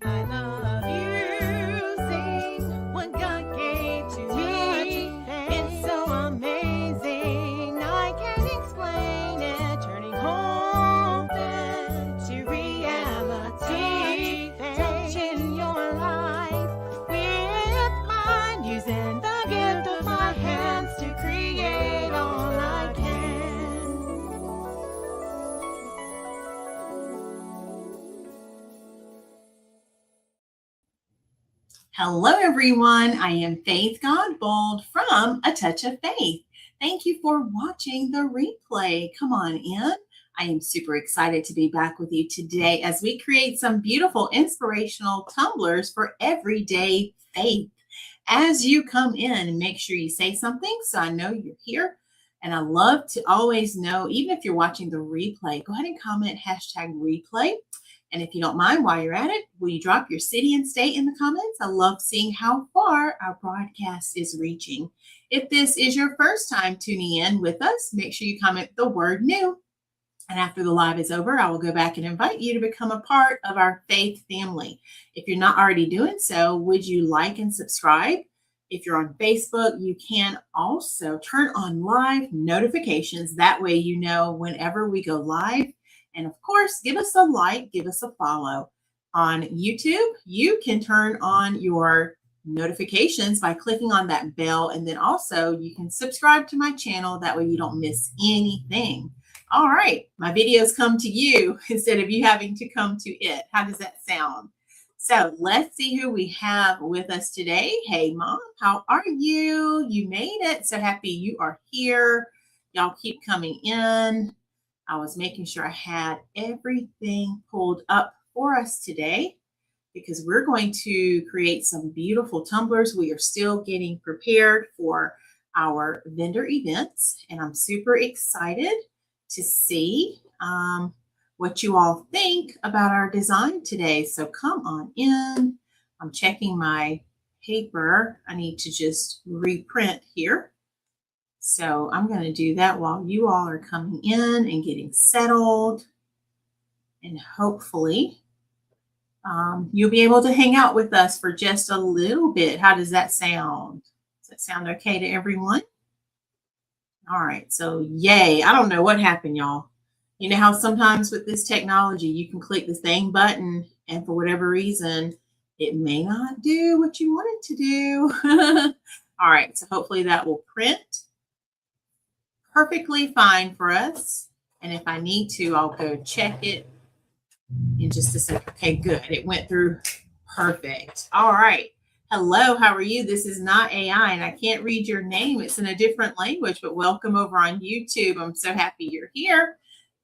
I love using what God gave to me. It's so amazing. I can't explain it. Turning hope to reality. Touching your life with mine. Using the gift of my hands to create all I can. Hello, everyone. I am Faith Godbold from A Touch of Faith. Thank you for watching the replay. Come on in. I am super excited to be back with you today as we create some beautiful inspirational tumblers for everyday faith. As you come in, make sure you say something so I know you're here. And I love to always know, even if you're watching the replay, go ahead and comment #replay. And if you don't mind, while you're at it, will you drop your city and state in the comments? I love seeing how far our broadcast is reaching. If this is your first time tuning in with us, make sure you comment the word new. And after the live is over, I will go back and invite you to become a part of our faith family. If you're not already doing so, would you like and subscribe? If you're on Facebook, you can also turn on live notifications. That way you know whenever we go live. And of course, give us a like, give us a follow. On YouTube, you can turn on your notifications by clicking on that bell. And then also you can subscribe to my channel. That way you don't miss anything. All right, my videos come to you instead of you having to come to it. How does that sound? So let's see who we have with us today. Hey, Mom, how are you? You made it. So happy you are here. Y'all keep coming in. I was making sure I had everything pulled up for us today because we're going to create some beautiful tumblers. We are still getting prepared for our vendor events, and I'm super excited to see what you all think about our design today. So come on in. I'm checking my paper. I need to just reprint here. So I'm going to do that while you all are coming in and getting settled. And hopefully you'll be able to hang out with us for just a little bit. How does that sound? Does that sound okay to everyone? All right. So yay. I don't know what happened, y'all. You know how sometimes with this technology, you can click the same button and for whatever reason, it may not do what you want it to do. All right. So hopefully that will print perfectly fine for us. And if I need to, I'll go check it in just a second. Okay, good. It went through perfect. All right. Hello, how are you? This is not AI and I can't read your name. It's in a different language, but welcome over on YouTube. I'm so happy you're here.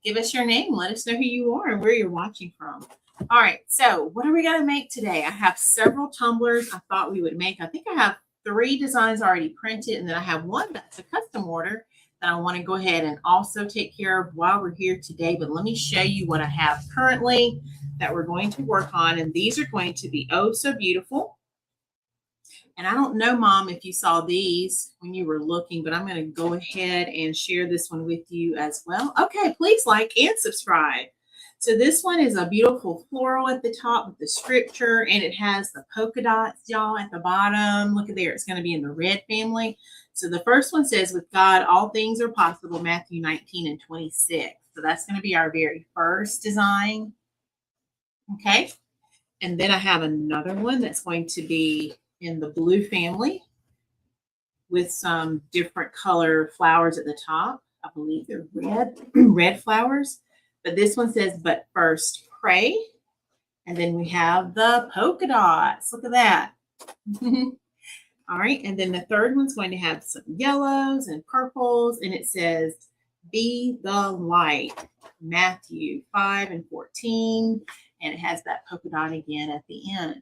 Give us your name. Let us know who you are and where you're watching from. All right. So what are we going to make today? I have several tumblers I thought we would make. I think I have 3 designs already printed, and then I have one that's a custom order that I want to go ahead and also take care of while we're here today. But let me show you what I have currently that we're going to work on. And these are going to be oh so beautiful. And I don't know, Mom, if you saw these when you were looking, but I'm going to go ahead and share this one with you as well. Okay, please like and subscribe. So this one is a beautiful floral at the top with the scripture, and it has the polka dots, y'all, at the bottom. Look at there. It's going to be in the red family. So the first one says, with God, all things are possible, Matthew 19:26. So that's going to be our very first design. Okay. And then I have another one that's going to be in the blue family with some different color flowers at the top. I believe they're red flowers. But this one says, but first pray. And then we have the polka dots. Look at that. All right. And then the third one's going to have some yellows and purples. And it says, be the light. Matthew 5:14. And it has that polka dot again at the end.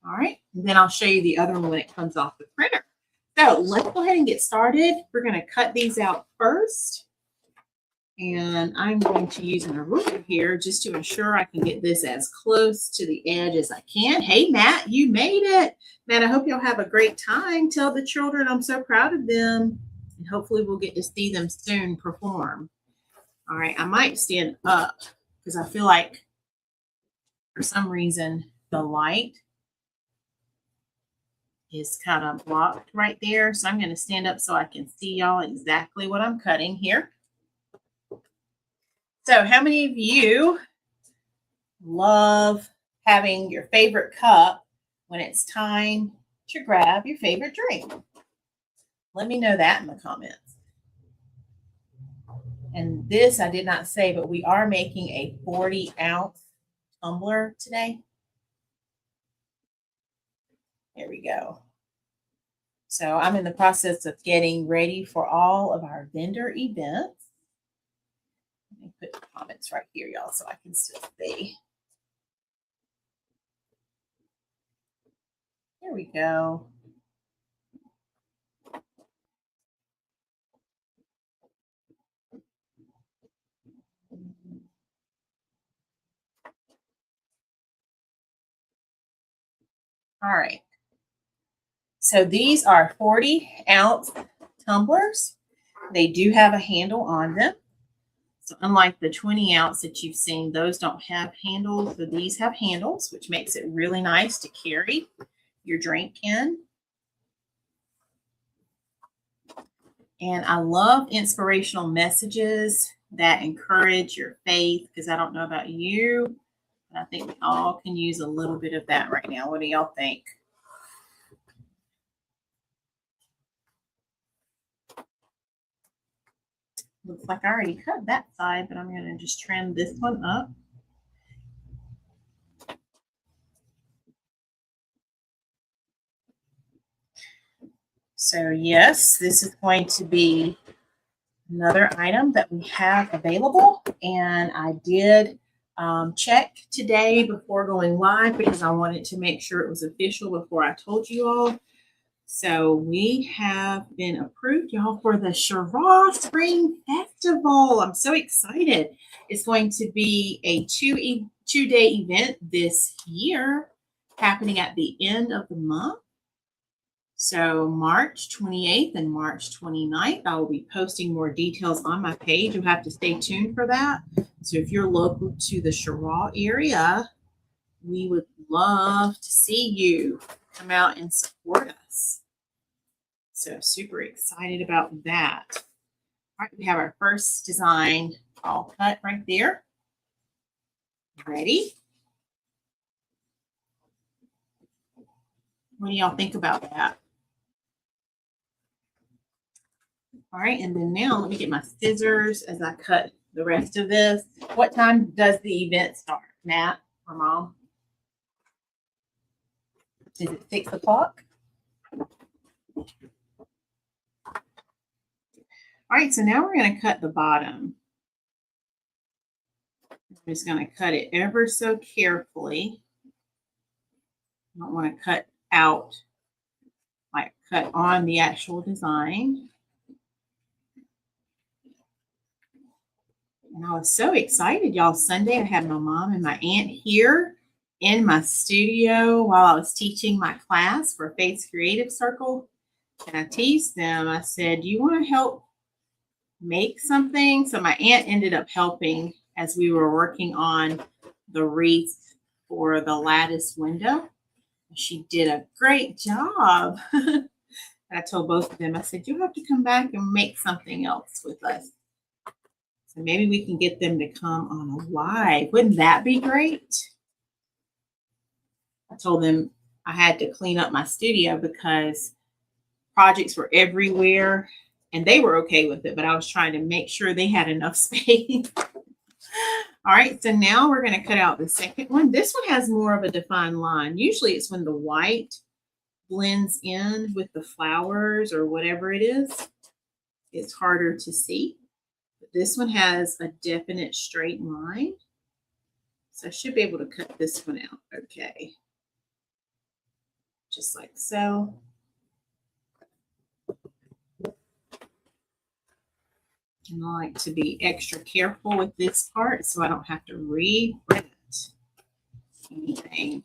All right. And then I'll show you the other one when it comes off the printer. So let's go ahead and get started. We're going to cut these out first. And I'm going to use a ruler here just to ensure I can get this as close to the edge as I can. Hey, Matt, you made it. Matt, I hope you'll have a great time. Tell the children I'm so proud of them. And hopefully we'll get to see them soon perform. All right, I might stand up because I feel like for some reason the light is kind of blocked right there. So I'm going to stand up so I can see y'all exactly what I'm cutting here. So how many of you love having your favorite cup when it's time to grab your favorite drink? Let me know that in the comments. And this I did not say, but we are making a 40-ounce tumbler today. There we go. So I'm in the process of getting ready for all of our vendor events. Let me put the comments right here, y'all, so I can still see. There we go. All right. So these are 40-ounce tumblers. They do have a handle on them. So unlike the 20-ounce that you've seen, those don't have handles. So these have handles, which makes it really nice to carry your drink in. And I love inspirational messages that encourage your faith, because I don't know about you, but I think we all can use a little bit of that right now. What do y'all think? Looks like I already cut that side, but I'm going to just trim this one up. So yes, this is going to be another item that we have available. And I did check today before going live because I wanted to make sure it was official before I told you all. So we have been approved, y'all, for the Chiraw Spring Festival. I'm so excited. It's going to be a two-day event this year, happening at the end of the month. So March 28th and March 29th, I will be posting more details on my page. You'll have to stay tuned for that. So if you're local to the Chiraw area, we would love to see you come out and support us. So super excited about that. All right, we have our first design all cut right there. Ready? What do y'all think about that? All right, and then now let me get my scissors as I cut the rest of this. What time does the event start, Matt or Mom? Is it 6 o'clock? All right, so now we're going to cut the bottom. I'm just going to cut it ever so carefully. I don't want to cut out, like cut on the actual design. And I was so excited, y'all. Sunday, I had my mom and my aunt here in my studio while I was teaching my class for Faith's Creative Circle. And I teased them. I said, do you want to help make something? So my aunt ended up helping as we were working on the wreath for the lattice window. She did a great job. I told both of them, I said, you have to come back and make something else with us. So maybe we can get them to come on a live. Wouldn't that be great? I told them I had to clean up my studio because projects were everywhere and they were okay with it, but I was trying to make sure they had enough space. All right, so now we're going to cut out the second one. This one has more of a defined line. Usually it's when the white blends in with the flowers or whatever it is, it's harder to see. But this one has a definite straight line. So I should be able to cut this one out okay. Just like so. And I like to be extra careful with this part so I don't have to reprint anything.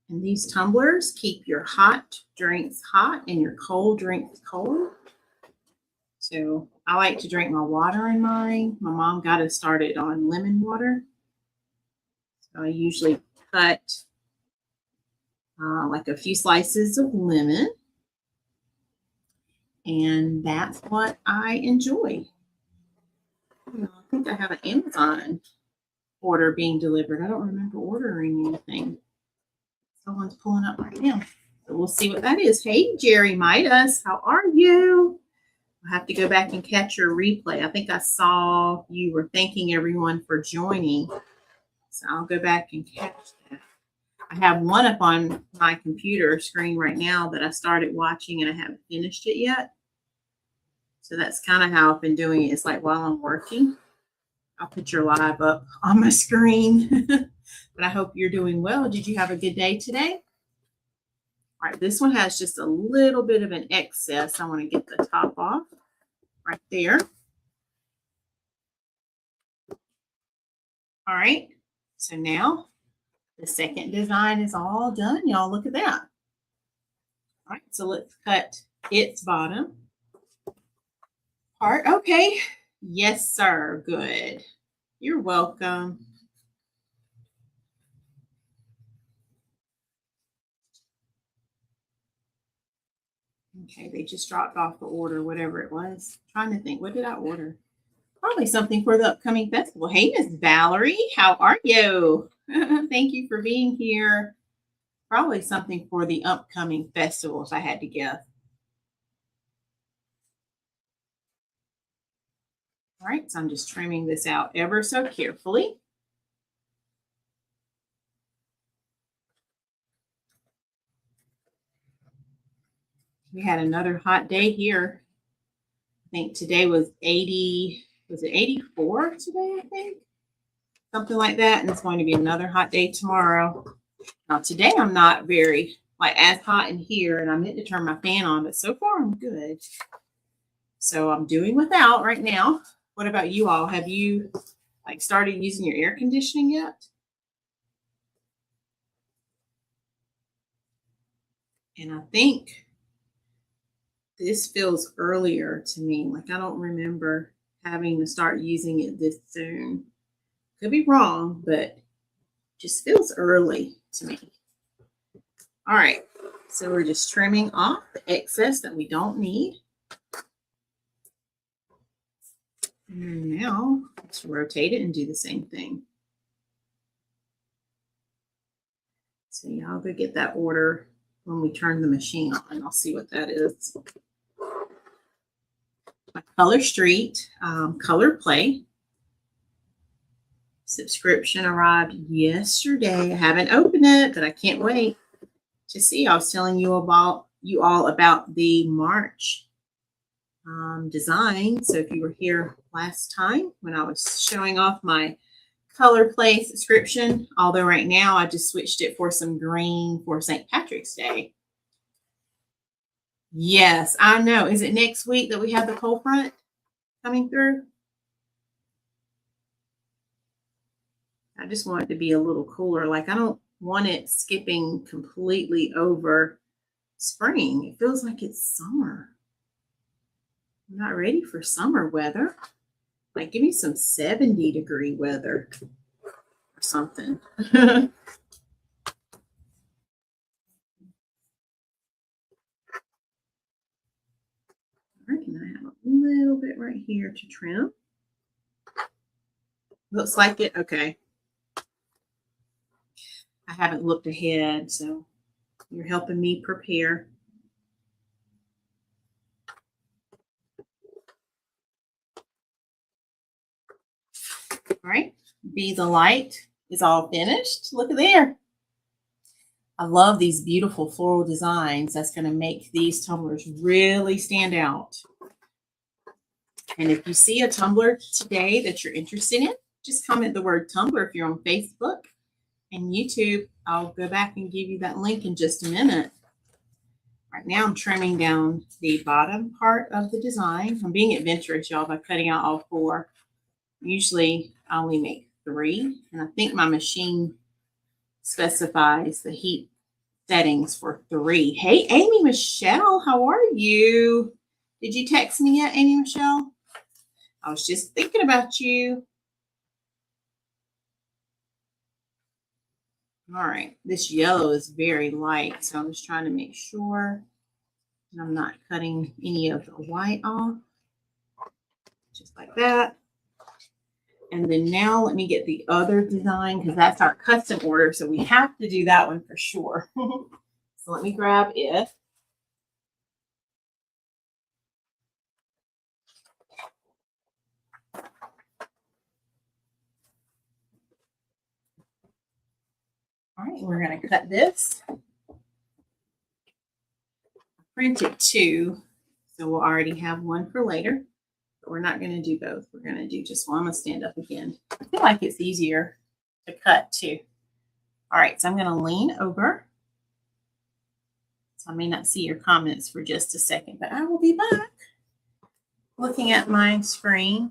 And these tumblers keep your hot drinks hot and your cold drinks cold. So I like to drink my water in mine. My mom got us started on lemon water. I usually cut like a few slices of lemon. And that's what I enjoy. I think I have an Amazon order being delivered. I don't remember ordering anything. Someone's pulling up right now. So we'll see what that is. Hey, Jerry Midas, how are you? I'll have to go back and catch your replay. I think I saw you were thanking everyone for joining. So I'll go back and catch that. I have one up on my computer screen right now that I started watching and I haven't finished it yet. So that's kind of how I've been doing it. It's like while I'm working, I'll put your live up on my screen. But I hope you're doing well. Did you have a good day today? All right, this one has just a little bit of an excess. I want to get the top off right there. All right, so now the second design is all done. Y'all look at that. All right, so let's cut its bottom part. Okay, yes, sir. Good. You're welcome. Okay, they just dropped off the order, whatever it was. I'm trying to think, what did I order? Probably something for the upcoming festival. Hey, Miss Valerie, how are you? Thank you for being here. Probably something for the upcoming festival, if I had to guess. All right, so I'm just trimming this out ever so carefully. We had another hot day here. I think today was 80, was it 84 today, I think? Something like that. And it's going to be another hot day tomorrow. Now today I'm not very as hot in here, and I meant to turn my fan on, but so far I'm good. So I'm doing without right now. What about you all? Have you started using your air conditioning yet? And I think this feels earlier to me. I don't remember having to start using it this soon. Could be wrong, but just feels early to me. All right, so we're just trimming off the excess that we don't need. And now let's rotate it and do the same thing. So y'all go get that order when we turn the machine on. I'll see what that is. My Color Street Color Play subscription arrived yesterday. I haven't opened it, but I can't wait to see. I was telling you all about the March design. So if you were here last time when I was showing off my Color Play subscription, although right now I just switched it for some green for St. Patrick's Day. Yes, I know. Is it next week that we have the cold front coming through? I just want it to be a little cooler. I don't want it skipping completely over spring. It feels like it's summer. I'm not ready for summer weather. Give me some 70-degree weather or something. All right, and I have a little bit right here to trim. Looks like it. Okay. I haven't looked ahead, so you're helping me prepare. All right, Be the Light is all finished. Look at there. I love these beautiful floral designs. That's going to make these tumblers really stand out. And if you see a tumbler today that you're interested in, just comment the word tumbler if you're on Facebook and YouTube. I'll go back and give you that link in just a minute. Right now I'm trimming down the bottom part of the design. I'm being adventurous, y'all, by cutting out all four. Usually I only make 3, and I think my machine specifies the heat settings for 3. Hey, Amy Michelle, how are you? Did you text me yet, Amy Michelle? I was just thinking about you. All right, this yellow is very light, so I'm just trying to make sure that I'm not cutting any of the white off. Just like that. And then now let me get the other design because that's our custom order. So we have to do that one for sure. So let me grab it. All right, we're going to cut this. I printed two, so we'll already have one for later. But we're not going to do both. We're going to do just one. I'm going to stand up again. I feel like it's easier to cut too. All right, so I'm going to lean over. So I may not see your comments for just a second, but I will be back. Looking at my screen.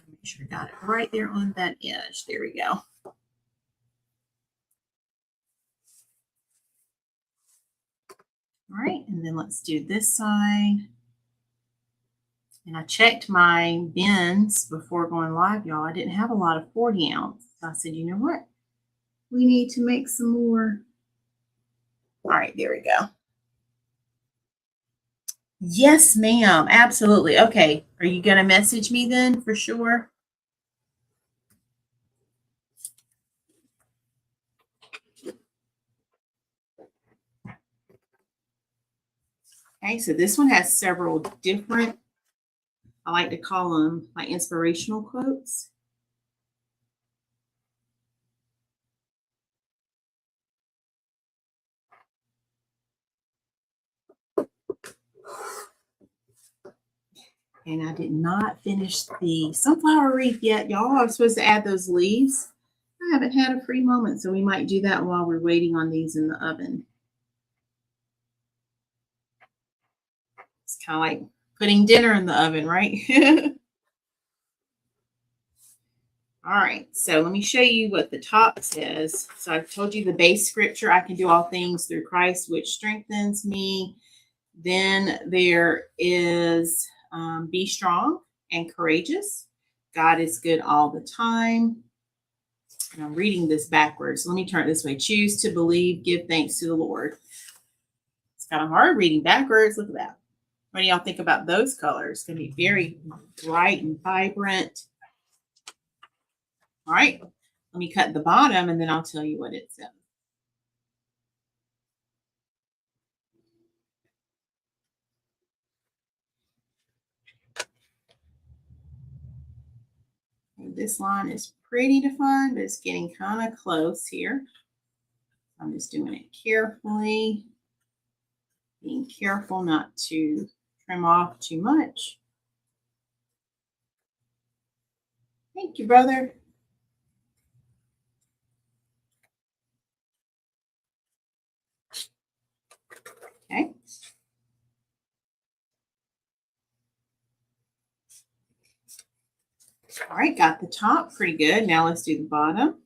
Make sure I got it right there on that edge. There we go. All right, and then let's do this side. And I checked my bins before going live, y'all. I didn't have a lot of 40 ounce. So I said, you know what? We need to make some more. All right, there we go. Yes, ma'am. Absolutely. Okay. Are you going to message me then for sure? Okay, so this one has several different, I like to call them my inspirational quotes. And I did not finish the sunflower wreath yet, y'all. I was supposed to add those leaves. I haven't had a free moment, so we might do that while we're waiting on these in the oven. It's kind of like putting dinner in the oven, right? All right, so let me show you what the top says. So I've told you the base scripture, I can do all things through Christ, which strengthens me. Then there is be strong and courageous. God is good all the time. And I'm reading this backwards. Let me turn it this way. Choose to believe, give thanks to the Lord. It's kind of hard reading backwards. Look at that. What do y'all think about those colors? It's going to be very bright and vibrant. All right, let me cut the bottom and then I'll tell you what it says. This line is pretty defined, but it's getting kind of close here. I'm just doing it carefully, being careful not to trim off too much. Thank you, brother. Okay. All right, got the top pretty good. Now let's do the bottom.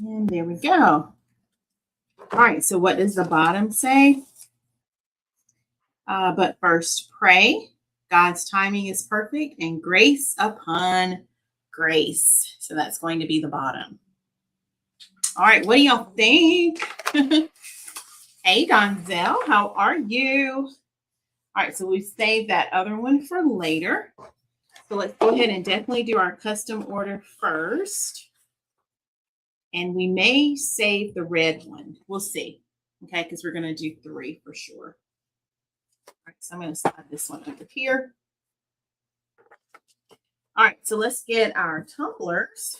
And there we go. All right, so what does the bottom say? But first, pray. God's timing is perfect and grace upon grace. So that's going to be the bottom. All right, what do y'all think? Hey, Donzel, how are you? All right, so we've saved that other one for later. So let's go ahead and definitely do our custom order first. And we may save the red one. We'll see. Okay, because we're going to do 3 for sure. All right, so I'm going to slide this one over here. All right, so let's get our tumblers.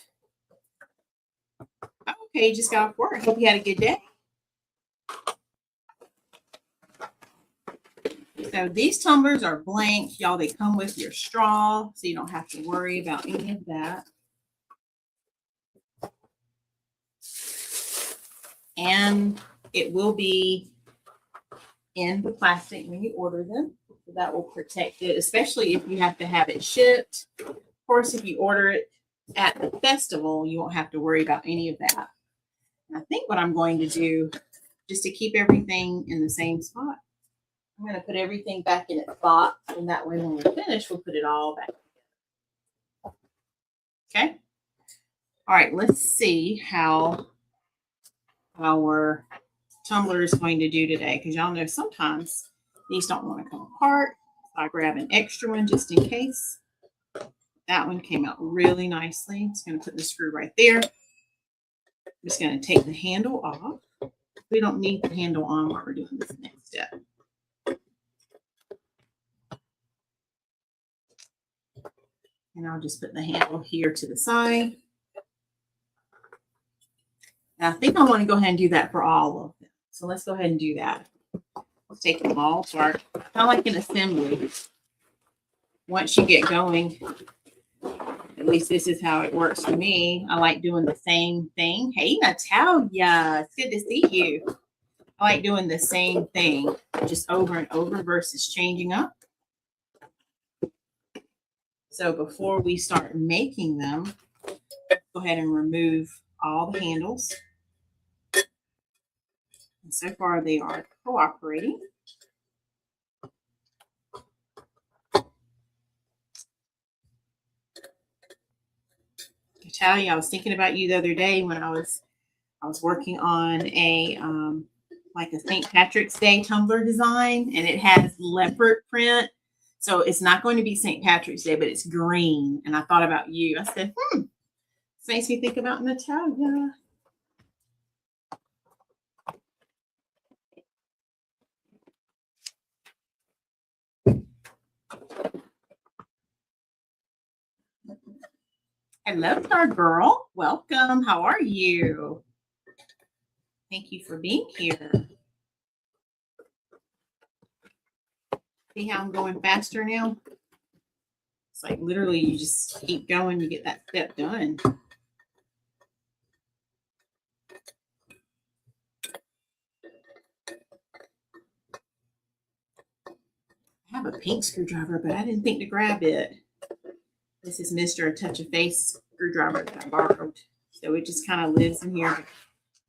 Okay, you just got off work. Hope you had a good day. So these tumblers are blank. Y'all, they come with your straw, so you don't have to worry about any of that. And it will be in the plastic when you order them. So that will protect it, especially if you have to have it shipped. Of course, if you order it at the festival, you won't have to worry about any of that. And I think what I'm going to do, just to keep everything in the same spot, I'm going to put everything back in its box, and that way when we're finished, we'll put it all back. Okay. All right, let's see how our tumbler is going to do today, because y'all know sometimes these don't want to come apart. So I grab an extra one just in case. That one came out really nicely. I'm just going to put the screw right there. I'm just going to take the handle off. We don't need the handle on while we're doing this next step. And I'll just put the handle here to the side. Now, I think I want to go ahead and do that for all of them. So let's go ahead and do that. Let's take them all apart. Kind of like an assembly. Once you get going, at least this is how it works for me. I like doing the same thing. Hey, Natalia, it's good to see you. I like doing the same thing, just over and over versus changing up. So before we start making them, go ahead and remove all the handles. And so far, they are cooperating. Natalia, I was thinking about you the other day when I was working on a like a St. Patrick's Day tumbler design, and it has leopard print. So it's not going to be St. Patrick's Day, but it's green. And I thought about you. I said, this makes me think about Natalia. Hello, Star Girl. Welcome. How are you? Thank you for being here. See how I'm going faster now? It's like literally you just keep going, you get that step done. I have a pink screwdriver, but I didn't think to grab it. This is Mr. A Touch of Face screwdriver that I borrowed. So it just kind of lives in here.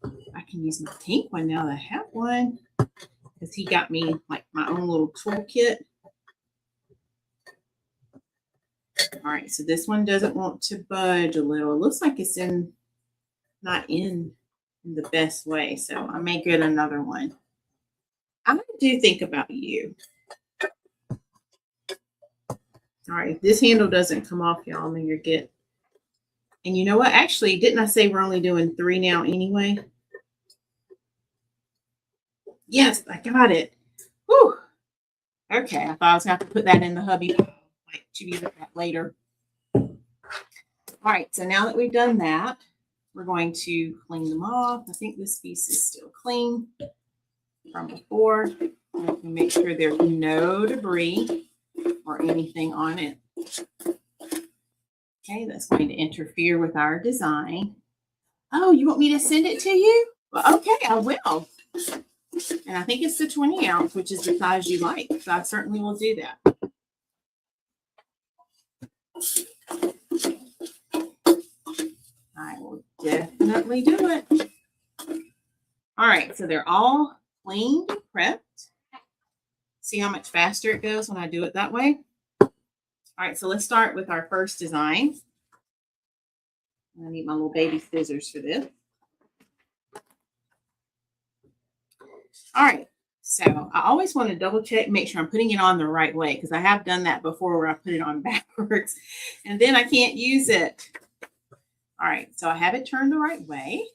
I can use my pink one now that I have one, because he got me like my own little toolkit. All right, so this one doesn't want to budge a little. It looks like it's not in the best way, so I may get another one. I do think about you. All right, if this handle doesn't come off, y'all, I'm gonna get. And you know what? Actually, didn't I say we're only doing 3 now anyway? Yes, I got it. Whew. Okay, I thought I was gonna have to put that in the hubby. Like, to be looked at later. All right, so now that we've done that, we're going to clean them off. I think this piece is still clean from before. Make sure there's no debris or anything on it. Okay, that's going to interfere with our design. Oh, you want me to send it to you? Well, okay, I will. And I think it's the 20 ounce, which is the size you like. So I certainly will do that. I will definitely do it. All right, so they're all cleaned and prepped. See how much faster it goes when I do it that way? All right, so let's start with our first design. I need my little baby scissors for this. All right, so I always want to double check, make sure I'm putting it on the right way, because I have done that before where I put it on backwards and then I can't use it. All right, so I have it turned the right way.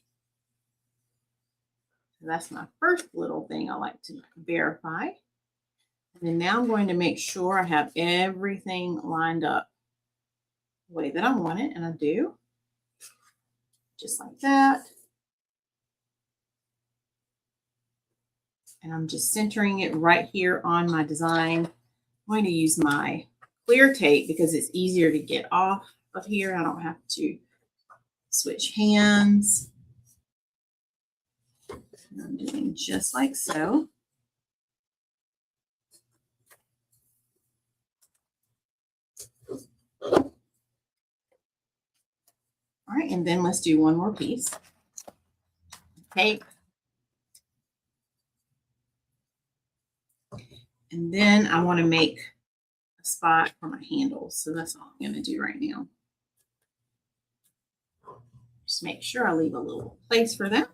So that's my first little thing I like to verify. And then now I'm going to make sure I have everything lined up the way that I want it, and I do. Just like that. And I'm just centering it right here on my design. I'm going to use my clear tape because it's easier to get off of here. I don't have to switch hands. And I'm doing just like so. All right, and then let's do one more piece. Tape. And then I want to make a spot for my handles. So that's all I'm going to do right now. Just make sure I leave a little place for that.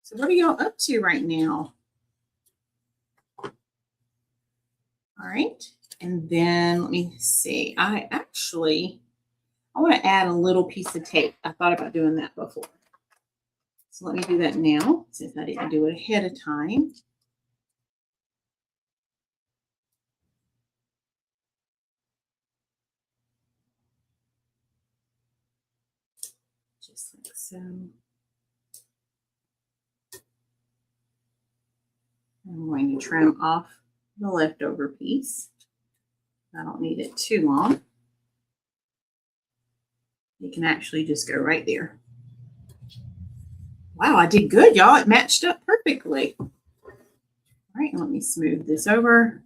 So what are y'all up to right now? All right. And then let me see. I want to add a little piece of tape. I thought about doing that before. So let me do that now since I didn't do it ahead of time. Just like so. I'm going to trim off the leftover piece. I don't need it too long. You can actually just go right there. Wow, I did good, y'all. It matched up perfectly. All right, let me smooth this over.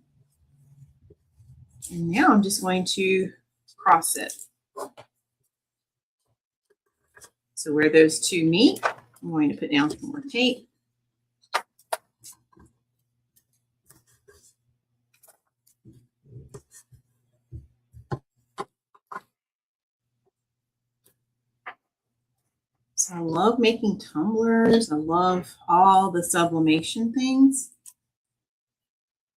And now I'm just going to cross it. So where those two meet, I'm going to put down some more tape. So I love making tumblers. I love all the sublimation things.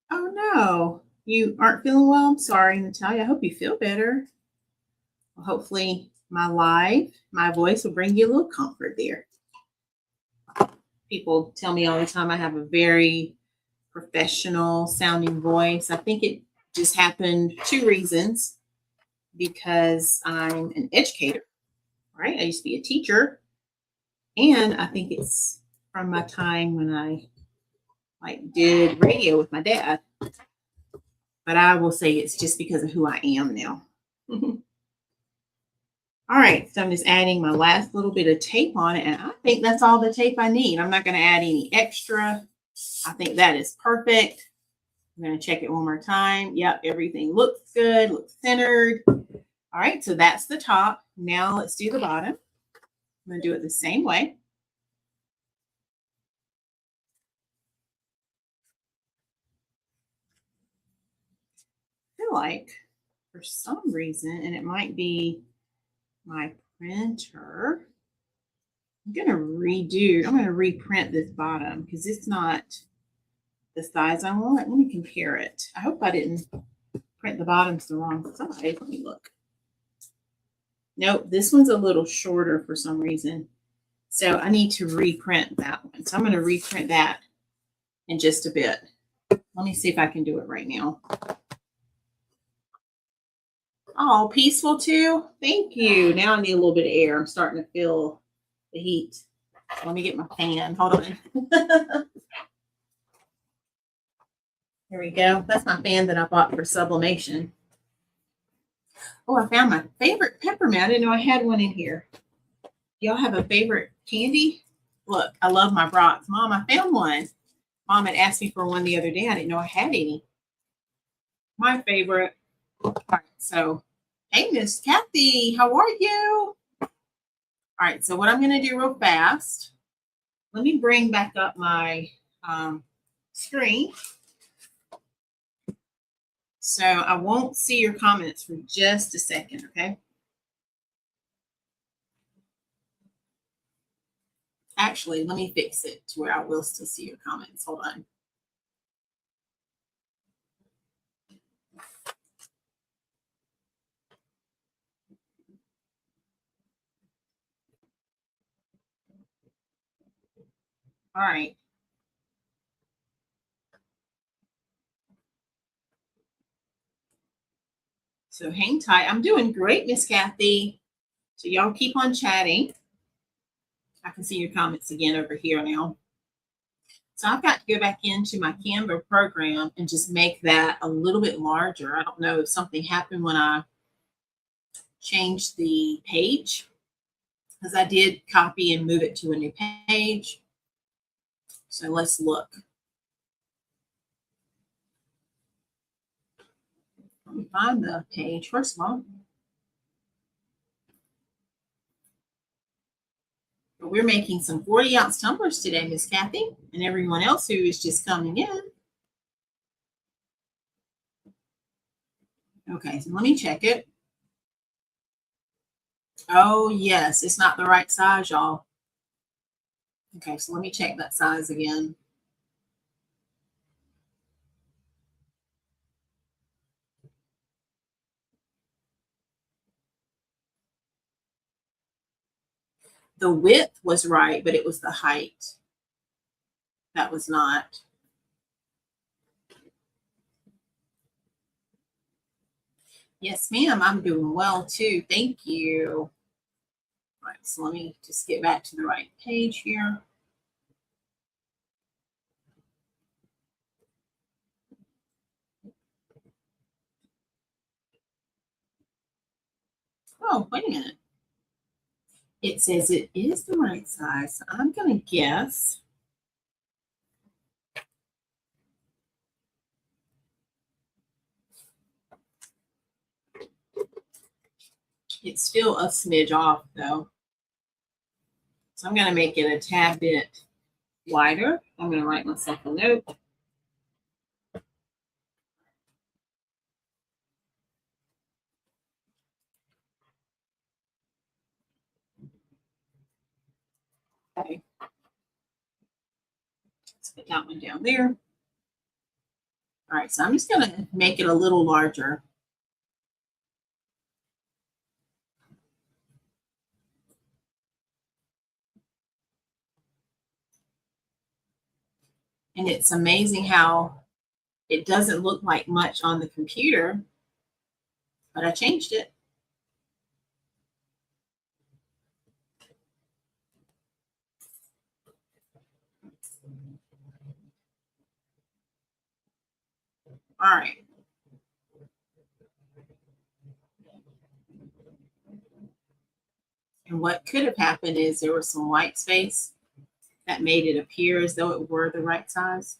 Oh no, you aren't feeling well? I'm sorry, Natalia. I hope you feel better. Well, hopefully my voice will bring you a little comfort there. People tell me all the time I have a very professional sounding voice. I think it just happened 2 reasons. Because I'm an educator, right? I used to be a teacher. And I think it's from my time when I did radio with my dad. But I will say it's just because of who I am now. All right, so I'm just adding my last little bit of tape on it. And I think that's all the tape I need. I'm not going to add any extra. I think that is perfect. I'm going to check it one more time. Yep, everything looks good, looks centered. All right, so that's the top. Now let's do the bottom. I'm going to do it the same way. I feel like for some reason, and it might be my printer, I'm going to reprint this bottom because it's not the size I want. Let me compare it. I hope I didn't print the bottoms the wrong size. Let me look. Nope, this one's a little shorter for some reason. So I need to reprint that one. So I'm going to reprint that in just a bit. Let me see if I can do it right now. Oh, peaceful too. Thank you. Now I need a little bit of air. I'm starting to feel the heat. Let me get my fan. Hold on. Here we go. That's my fan that I bought for sublimation. Oh, I found my favorite peppermint. I didn't know I had one in here. Y'all have a favorite candy? Look, I love my Brocs. Mom, I found one. Mom had asked me for one the other day. I didn't know I had any. My favorite. All right, so, hey, Miss Kathy, how are you? All right, so what I'm going to do real fast, let me bring back up my screen. So I won't see your comments for just a second, okay? Actually, let me fix it to where I will still see your comments. Hold on. All right. So hang tight. I'm doing great, Miss Kathy. So y'all keep on chatting. I can see your comments again over here now. So I've got to go back into my Canva program and just make that a little bit larger. I don't know if something happened when I changed the page, because I did copy and move it to a new page. So let's look. Let me find the page. First of all, But we're making some 40-ounce tumblers today, Miss Kathy, and everyone else who is just coming in. Okay, so let me check it. Oh, yes, it's not the right size, y'all. Okay, so let me check that size again. The width was right, but it was the height that was not. Yes, ma'am, I'm doing well too. Thank you. All right, so let me just get back to the right page here. Oh, wait a minute. It says it is the right size. So I'm going to guess it's still a smidge off though. So I'm going to make it a tad bit wider. I'm going to write myself a note. Okay. Let's put that one down there. All right, so I'm just going to make it a little larger. And it's amazing how it doesn't look like much on the computer, but I changed it. All right. And what could have happened is there was some white space that made it appear as though it were the right size.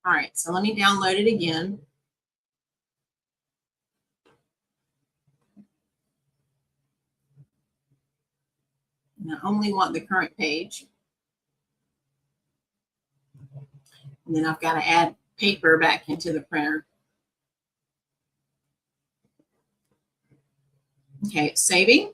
All right, so let me download it again. And I only want the current page. And then I've got to add paper back into the printer. Okay, it's saving.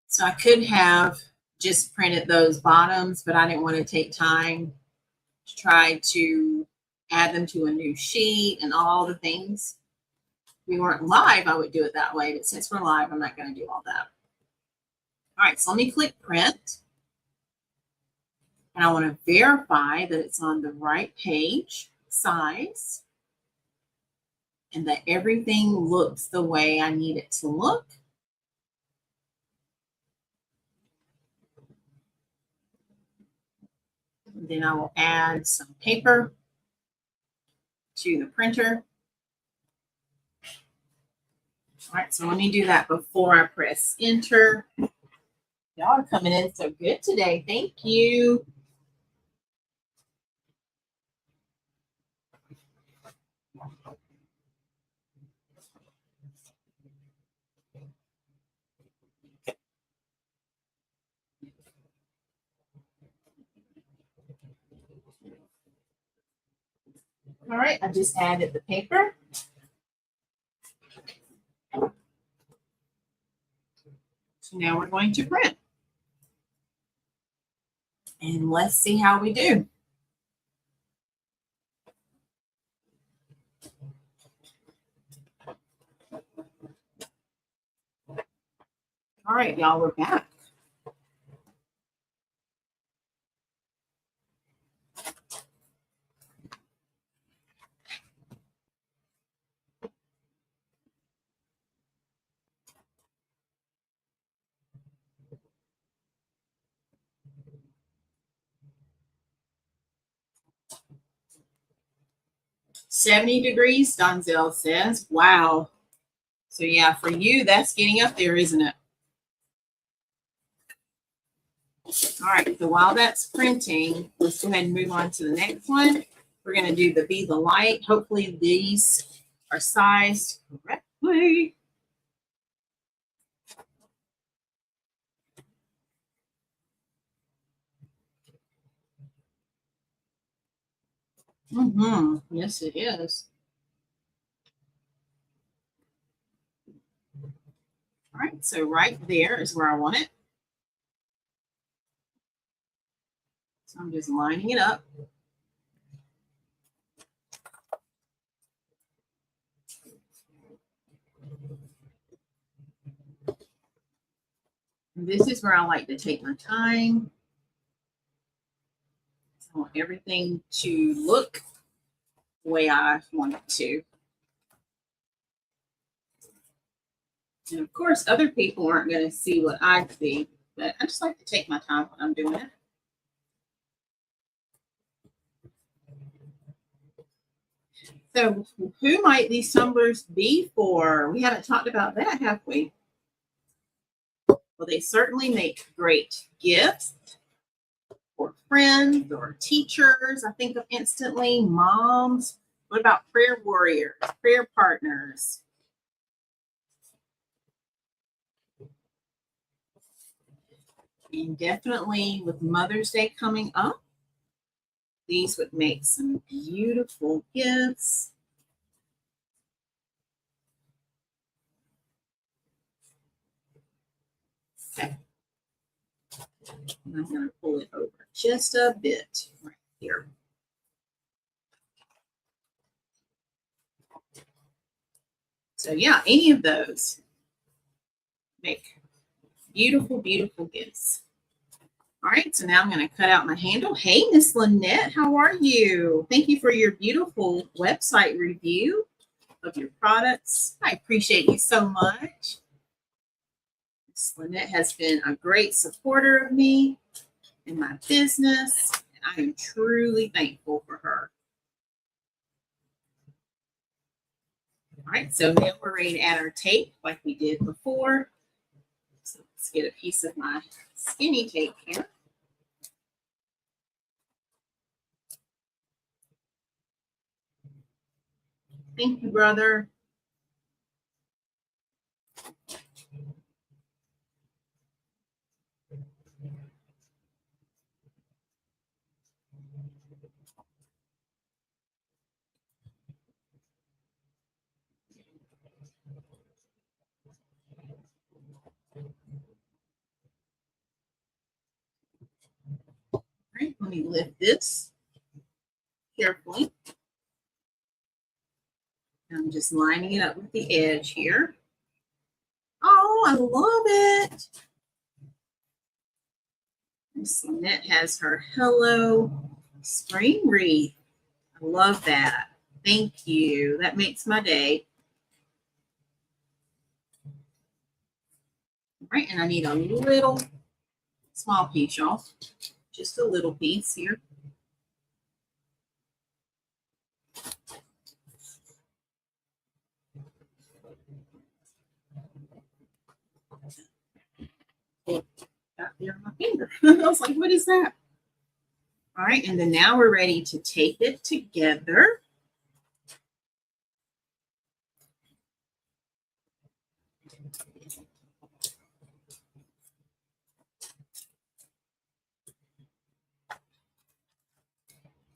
So I could have just printed those bottoms, but I didn't want to take time to try to add them to a new sheet and all the things. If we weren't live, I would do it that way. But since we're live, I'm not going to do all that. All right, so let me click print. And I want to verify that it's on the right page size and that everything looks the way I need it to look. And then I will add some paper to the printer. All right, so let me do that before I press enter. Y'all are coming in so good today. Thank you. All right, I just added the paper. So now we're going to print. And let's see how we do. All right, y'all, we're back. "70 degrees, Donzel says. Wow. So yeah, for you, that's getting up there, isn't it? All right, so while that's printing, let's go ahead and move on to the next one. We're going to do the Be the Light. Hopefully these are sized correctly. Yes, it is. All right, so right there is where I want it. So I'm just lining it up. And this is where I like to take my time. I want everything to look the way I want it to. And of course, other people aren't going to see what I see, but I just like to take my time when I'm doing it. So who might these tumblers be for? We haven't talked about that, have we? Well, they certainly make great gifts for friends or teachers. I think of instantly moms. What about prayer warriors, prayer partners? And definitely with Mother's Day coming up, these would make some beautiful gifts. Okay. And I'm going to pull it over just a bit right here. So yeah, any of those make beautiful, beautiful gifts. All right, so now I'm going to cut out my handle. Hey, Miss Lynette, how are you? Thank you for your beautiful website review of your products. I appreciate you so much. Miss Lynette has been a great supporter of me in my business, and I am truly thankful for her. All right, so now we're ready to add our tape like we did before. So let's get a piece of my skinny tape here. Thank you, brother. All right, let me lift this carefully. I'm just lining it up with the edge here. Oh, I love it. Miss Lynette has her Hello Spring wreath. I love that. Thank you. That makes my day. All right, and I need a little small piece, y'all. Just a little piece here. Got there on my finger. I was like, what is that? All right, and then now we're ready to tape it together.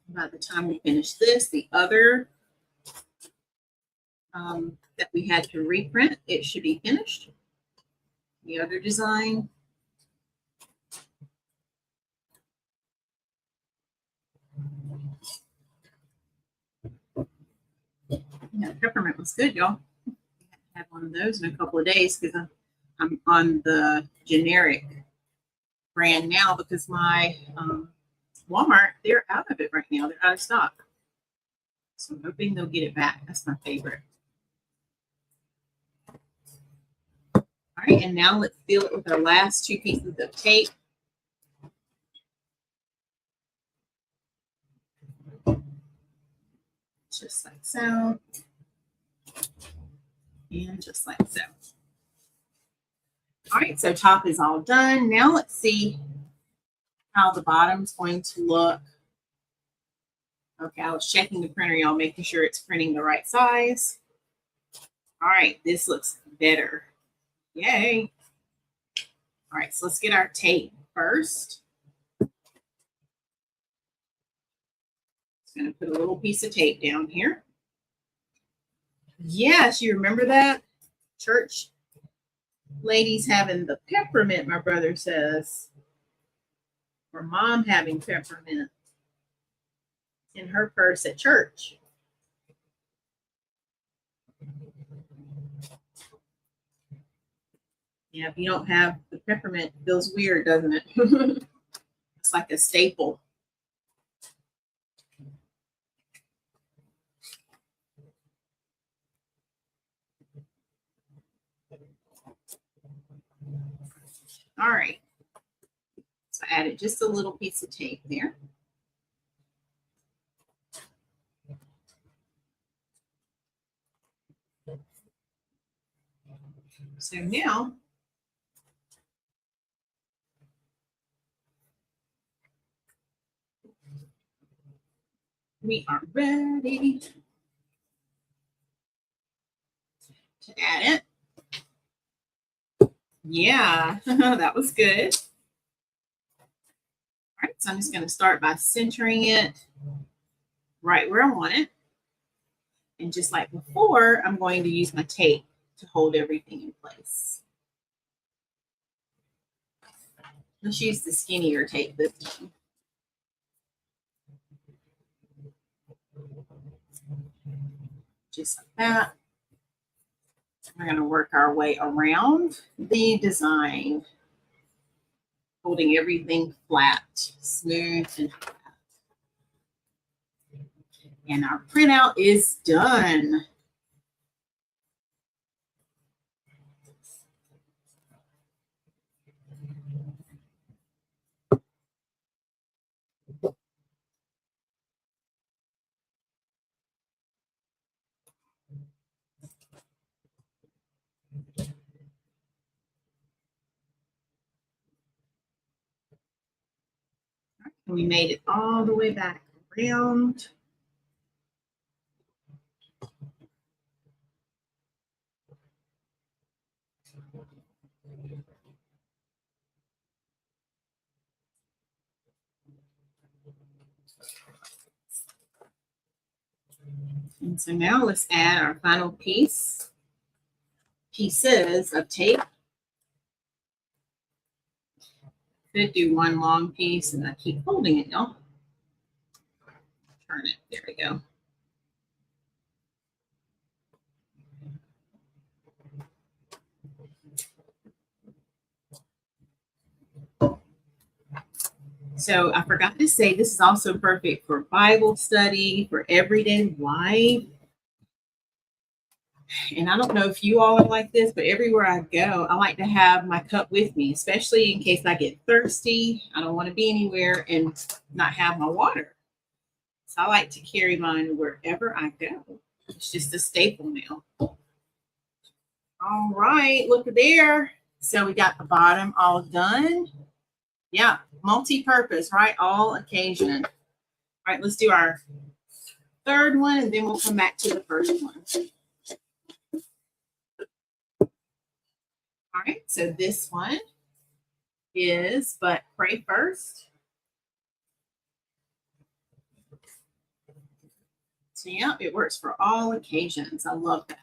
By the time we finish this, the other that we had to reprint, it should be finished. The other design. Yeah, peppermint was good, y'all. I have one of those in a couple of days because I'm on the generic brand now because my Walmart, they're out of it right now. They're out of stock. So I'm hoping they'll get it back. That's my favorite. All right, and now let's fill it with our last two pieces of tape. Just like so. And just like so. All right, so top is all done. Now let's see how the bottom's going to look. Okay, I was checking the printer, y'all, making sure it's printing the right size. All right, this looks better. Yay. All right, so let's get our tape first. Just going to put a little piece of tape down here. Yes, you remember that? Church ladies having the peppermint, my brother says. Or mom having peppermint in her purse at church. Yeah, if you don't have the peppermint, it feels weird, doesn't it? It's like a staple. All right. So I added just a little piece of tape there. So now we are ready to add it. Yeah, that was good. All right, so I'm just going to start by centering it right where I want it. And just like before, I'm going to use my tape to hold everything in place. Let's use the skinnier tape this time. Just like that. We're going to work our way around the design, holding everything flat, smooth, and flat. And our printout is done. We made it all the way back around. And so now let's add our final pieces of tape. Could do one long piece and I keep holding it, y'all. Turn it. There we go. So I forgot to say, this is also perfect for Bible study, for everyday life. And I don't know if you all are like this, but everywhere I go, I like to have my cup with me, especially in case I get thirsty. I don't want to be anywhere and not have my water. So I like to carry mine wherever I go. It's just a staple now. All right, look there. So we got the bottom all done. Yeah, multi-purpose, right? All occasion. All right, let's do our third one, and then we'll come back to the first one. All right, so this one is But Pray First. So yeah, it works for all occasions. I love that.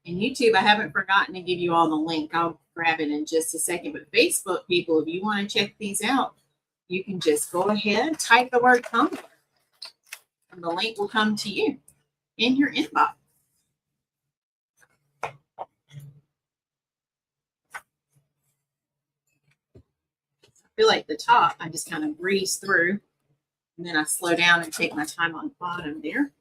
And YouTube, I haven't forgotten to give you all the link. I'll grab it in just a second. But Facebook people, if you want to check these out, you can just go ahead, type the word Tumbler, and the link will come to you in your inbox. I feel like the top, I just kind of breeze through, and then I slow down and take my time on the bottom there.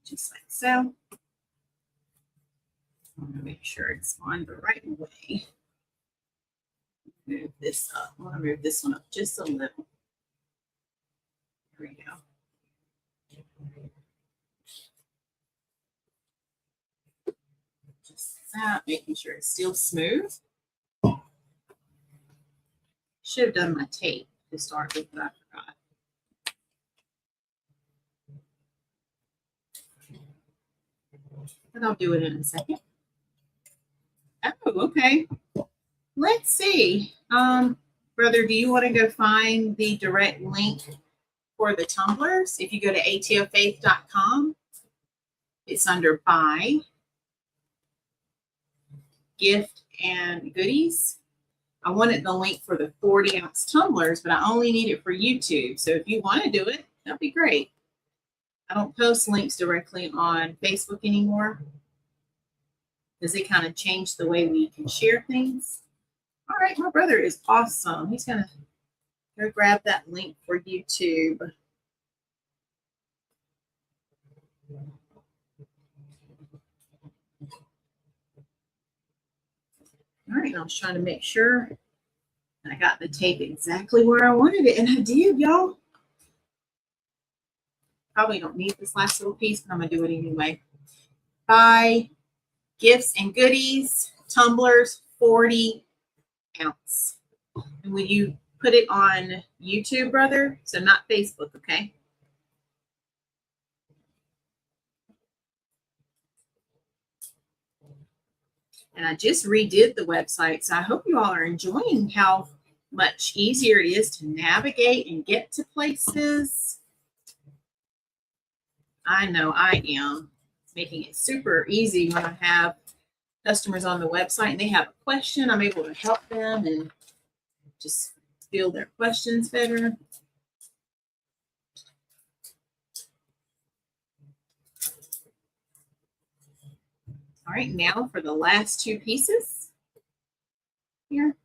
Just like so. I want to make sure it's on the right way. Move this up. I want to move this one up just a little. we go. Just that, making sure it's still smooth. Should have done my tape to start with, but I forgot. But I'll do it in a second. Oh, okay. Let's see. Brother, do you want to go find the direct link for the tumblers? If you go to atofaith.com, it's under buy, gift, and goodies. I wanted the link for the 40-ounce tumblers, but I only need it for YouTube. So if you want to do it, that'd be great. I don't post links directly on Facebook anymore because it kind of changed the way we can share things. All right, my brother is awesome. He's going to go grab that link for YouTube. All right, I was trying to make sure I got the tape exactly where I wanted it, and I did, y'all. Probably don't need this last little piece, but I'm going to do it anyway. Buy gifts and goodies, tumblers, 40 ounce. And will you put it on YouTube, brother? So not Facebook, okay? And I just redid the website, so I hope you all are enjoying how much easier it is to navigate and get to places. I know I am. It's making it super easy when I have customers on the website and they have a question. I'm able to help them and just feel their questions better. All right, now for the last two pieces here.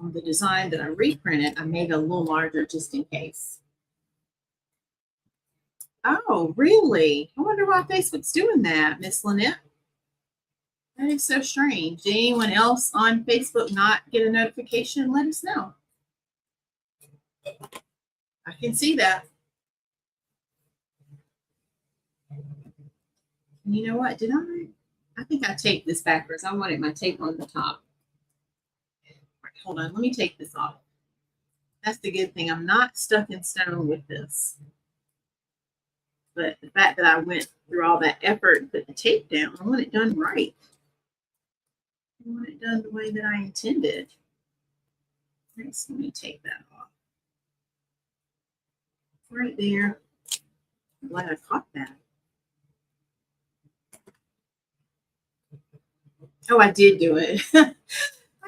On the design that I reprinted, I made it a little larger just in case. Oh, really? I wonder why Facebook's doing that, Miss Lynette. That is so strange. Did anyone else on Facebook not get a notification? Let us know. I can see that. You know what? Did I think I taped this backwards. I wanted my tape on the top. Right, hold on. Let me take this off. That's the good thing. I'm not stuck in stone with this. But the fact that I went through all that effort and put the tape down, I want it done right. I want it done the way that I intended. Right, so let me take that off. Right there. I'm glad I caught that. Oh, I did do it. I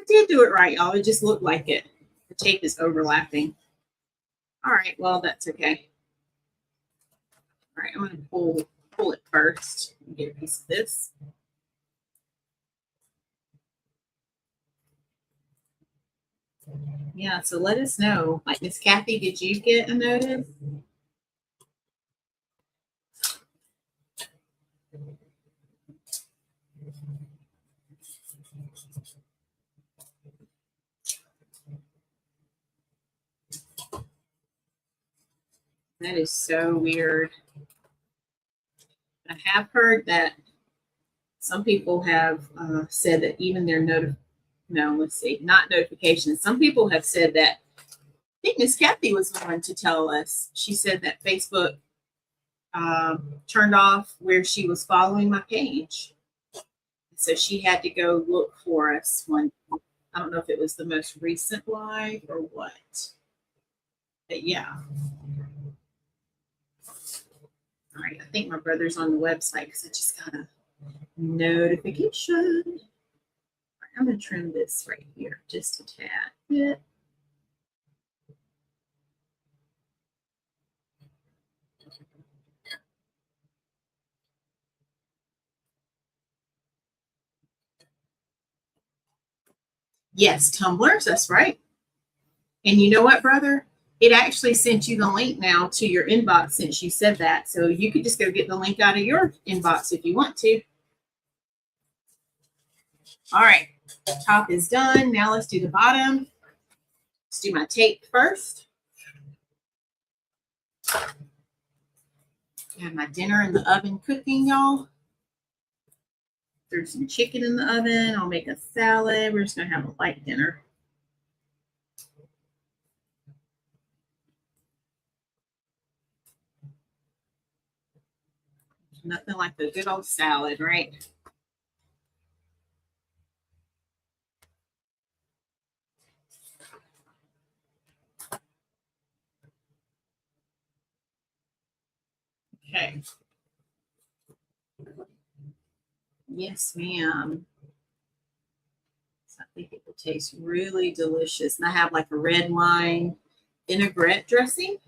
did do it right, y'all. It just looked like it. The tape is overlapping. All right, well, that's okay. All right, I'm going to pull it first and get a piece of this. Yeah, so let us know. Like, Miss Kathy, did you get a notice? That is so weird. I have heard that some people have said that even their not notifications. Some people have said that, I think Miss Kathy was the one to tell us. She said that Facebook turned off where she was following my page. So she had to go look for us one. I don't know if it was the most recent live or what. But yeah. All right, I think my brother's on the website because I just got a notification. All right, I'm going to trim this right here just a tad bit. Yes, tumblers, that's right. And you know what, brother? It actually sent you the link now to your inbox since you said that. So you could just go get the link out of your inbox if you want to. All right. Top is done. Now let's do the bottom. Let's do my tape first. I have my dinner in the oven cooking, y'all. There's some chicken in the oven. I'll make a salad. We're just going to have a light dinner. Nothing like a good old salad, right? Okay. Yes, ma'am. I think it will taste really delicious. And I have like a red wine vinaigrette dressing,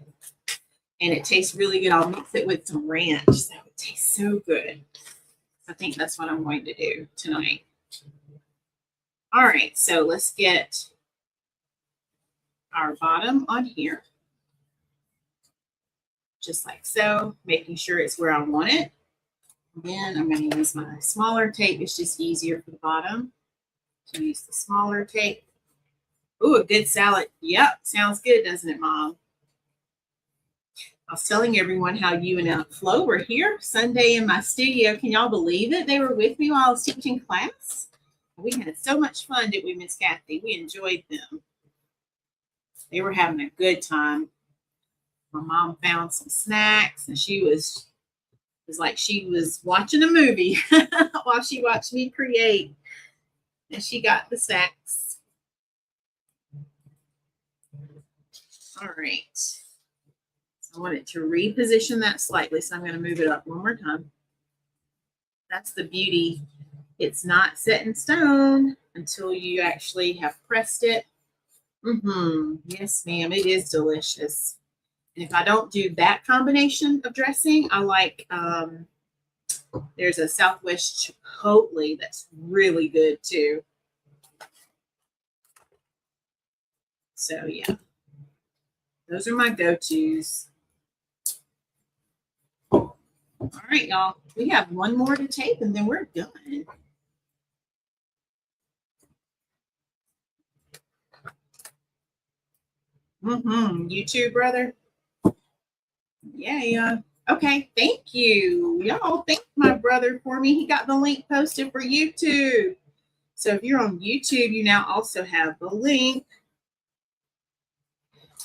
and it tastes really good. I'll mix it with some ranch. That would taste so good. I think that's what I'm going to do tonight. All right, so let's get our bottom on here. Just like so, making sure it's where I want it. Then I'm going to use my smaller tape. It's just easier for the bottom to use the smaller tape. Ooh, a good salad. Yep, sounds good, doesn't it, Mom? I was telling everyone how you and Aunt Flo were here Sunday in my studio. Can y'all believe it? They were with me while I was teaching class. We had so much fun, didn't we, Miss Kathy? We enjoyed them. They were having a good time. My mom found some snacks, and she was like she was watching a movie while she watched me create. And she got the snacks. All right. I wanted to reposition that slightly, so I'm going to move it up one more time. That's the beauty. It's not set in stone until you actually have pressed it. Yes, ma'am. It is delicious. And if I don't do that combination of dressing, I like, there's a Southwest Chipotle that's really good too. So yeah, those are my go-tos. All right, y'all. We have one more to tape and then we're done. You too, brother? Yeah. Okay, thank you. Y'all thank my brother for me. He got the link posted for YouTube. So if you're on YouTube, you now also have the link.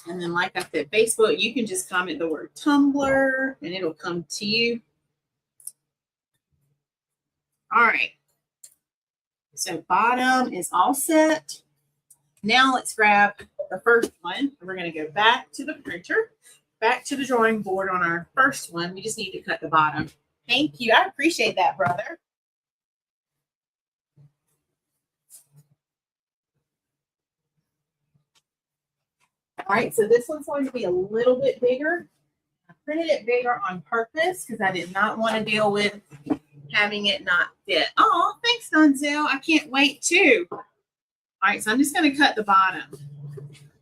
And then, like I said, Facebook, you can just comment the word Tumblr and it'll come to you. All right. So bottom is all set. Now let's grab the first one. We're going to go back to the printer, back to the drawing board on our first one. We just need to cut the bottom. Thank you. I appreciate that, brother. All right, so this one's going to be a little bit bigger. I printed it bigger on purpose because I did not want to deal with having it not fit. Oh, thanks, Donzel. I can't wait too. All right, so I'm just going to cut the bottom.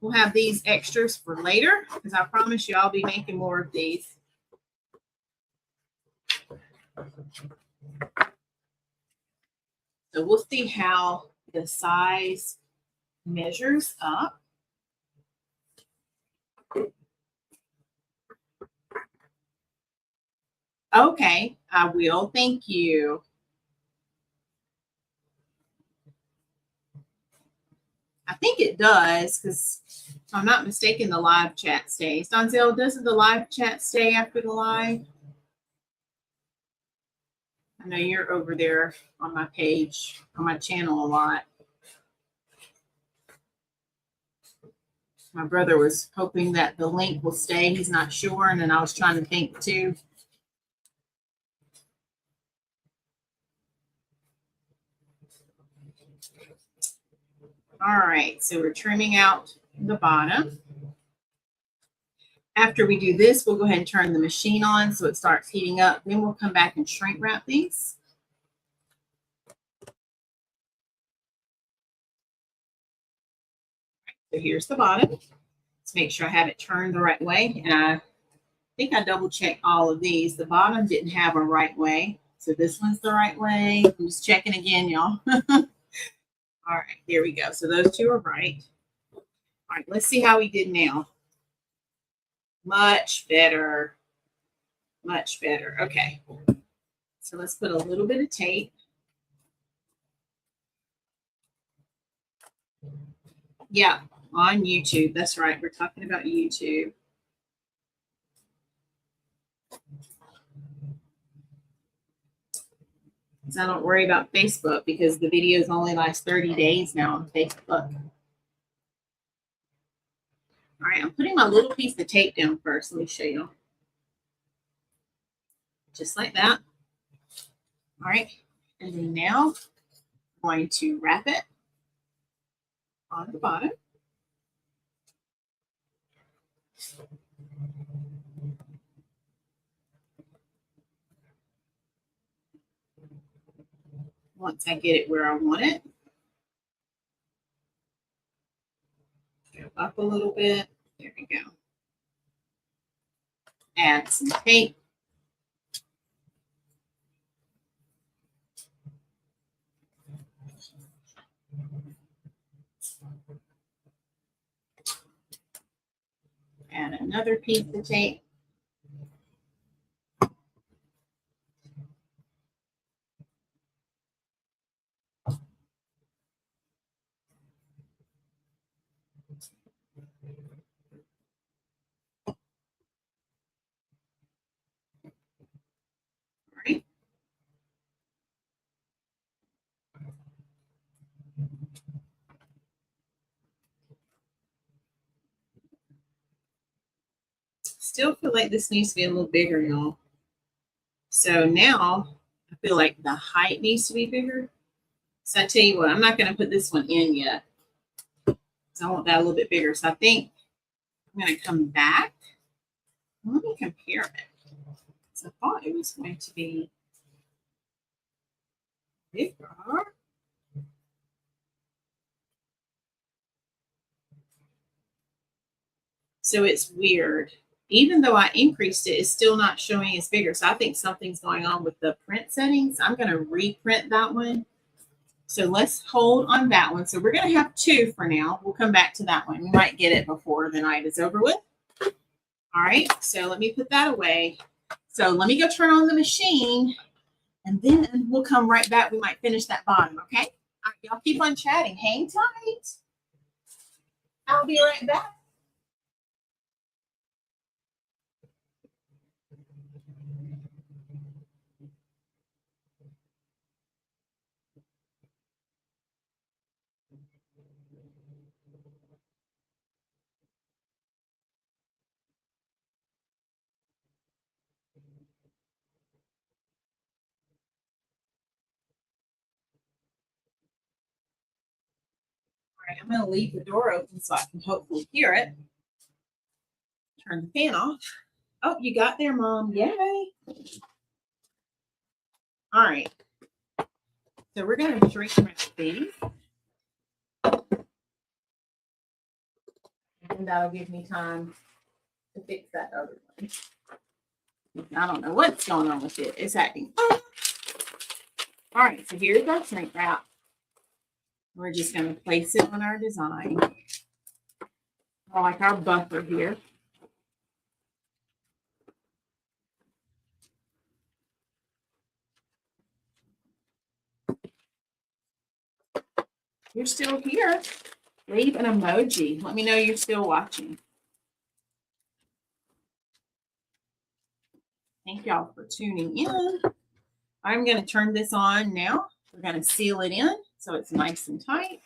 We'll have these extras for later because I promise you I'll be making more of these. So we'll see how the size measures up. Okay, I will. Thank you. I think it does because if I'm not mistaken, the live chat stays. Donzel, doesn't the live chat stay after the live? I know you're over there on my page, on my channel a lot. My brother was hoping that the link will stay. He's not sure, and then I was trying to think too. All right, so we're trimming out the bottom. After we do this, we'll go ahead and turn the machine on so it starts heating up. Then we'll come back and shrink wrap these. So here's the bottom. Let's make sure I have it turned the right way. And I think I double checked all of these. The bottom didn't have a right way. So this one's the right way. I'm just checking again, y'all. All All right, here we go. So those two are right. All right, let's see how we did now. Much better. Much better. Okay. So let's put a little bit of tape. Yeah, on YouTube. That's right. We're talking about YouTube. So I don't worry about Facebook because the videos only last 30 days now on Facebook. All right, I'm putting my little piece of tape down first. Let me show you. Just like that. All right, and then now I'm going to wrap it on the bottom. Once I get it where I want it, go up a little bit. There we go. Add some tape. Add another piece of tape. All right. Still feel like this needs to be a little bigger, y'all. So now I feel like the height needs to be bigger. So I tell you what, I'm not going to put this one in yet. So I want that a little bit bigger. So I think I'm going to come back. Let me compare it. So I thought it was going to be bigger. So it's weird. Even though I increased it, it's still not showing as bigger. So I think something's going on with the print settings. I'm going to reprint that one. So let's hold on that one. So we're going to have two for now. We'll come back to that one. We might get it before the night is over with. All right. So let me put that away. So let me go turn on the machine and then we'll come right back. We might finish that bottom. Okay. All right. Y'all keep on chatting. Hang tight. I'll be right back. All right, I'm going to leave the door open so I can hopefully hear it. Turn the fan off. Oh, you got there, Mom. Yay. All right. So we're going to shrink wrap these. And that'll give me time to fix that other one. I don't know what's going on with it. It's acting. All right, so here's our shrink wrap. We're just going to place it on our design. Like our buffer here. You're still here. Leave an emoji. Let me know you're still watching. Thank y'all for tuning in. I'm going to turn this on now. We're going to seal it in so it's nice and tight.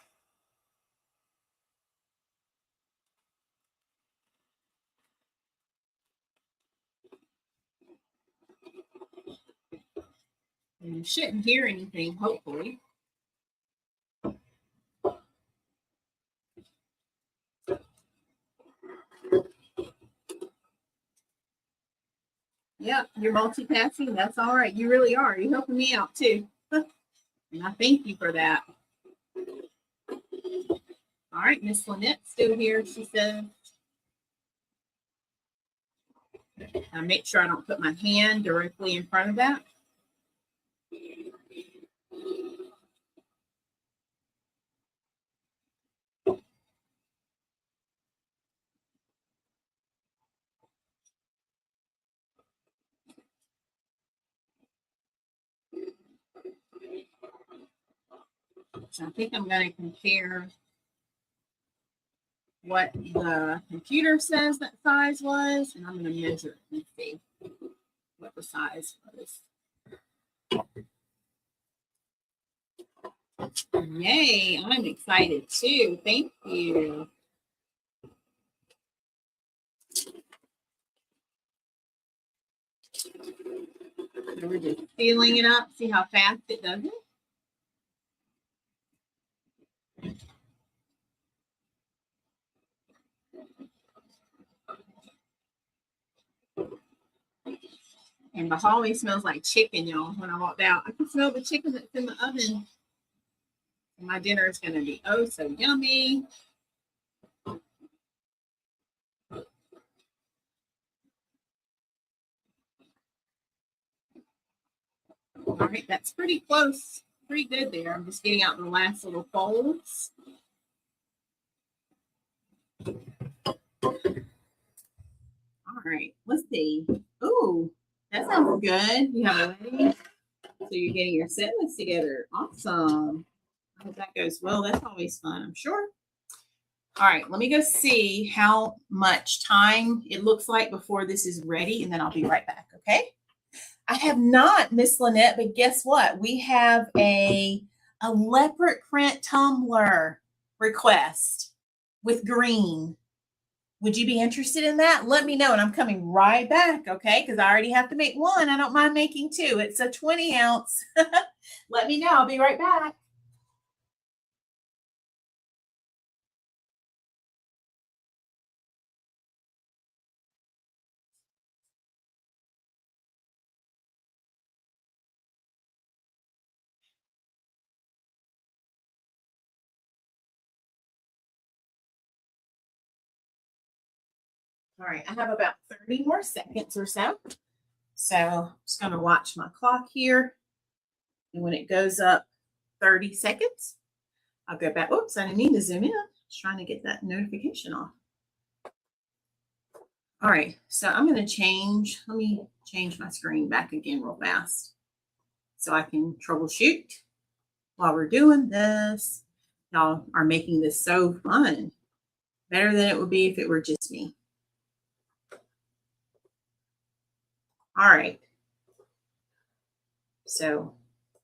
And you shouldn't hear anything, hopefully. Yep, you're multitasking. That's all right. You really are. You're helping me out too. And I thank you for that. All right, Miss Lynette's still here, she says. I make sure I don't put my hand directly in front of that. So I think I'm going to compare what the computer says that size was, and I'm going to measure it and see what the size was. Yay, I'm excited too. Thank you. So we're just sealing it up, see how fast it does it. And the hallway smells like chicken, y'all. When I walked out, I can smell the chicken that's in the oven. And my dinner is going to be oh so yummy. All right, that's pretty close. Pretty good there. I'm just getting out the last little folds. All right, let's see. Ooh, that sounds good. You have a wedding, so you're getting your set list together. Awesome. I hope that goes well. That's always fun, I'm sure. All right, let me go see how much time it looks like before this is ready, and then I'll be right back, okay? I have not, Miss Lynette, but guess what? We have a leopard print tumbler request with green. Would you be interested in that? Let me know, and I'm coming right back, okay? Because I already have to make one. I don't mind making two. It's a 20 ounce. Let me know. I'll be right back. All right, I have about 30 more seconds or so. So I'm just going to watch my clock here. And when it goes up 30 seconds, I'll go back. Oops, I didn't mean to zoom in. Just trying to get that notification off. All right, so I'm going to change. Let me change my screen back again real fast so I can troubleshoot while we're doing this. Y'all are making this so fun. Better than it would be if it were just me. All right. So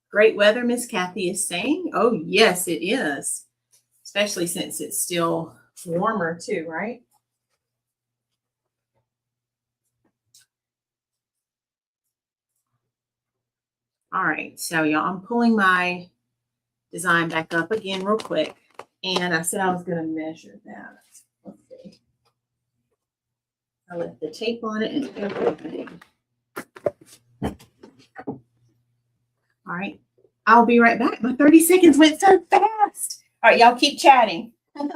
great weather, Miss Kathy is saying. Oh, yes, it is. Especially since it's still warmer too, right? All right, so y'all, I'm pulling my design back up again real quick. And I said I was going to measure that. Let's see. I left the tape on it and everything. All right, I'll be right back. My 30 seconds went so fast. All right, y'all keep chatting. All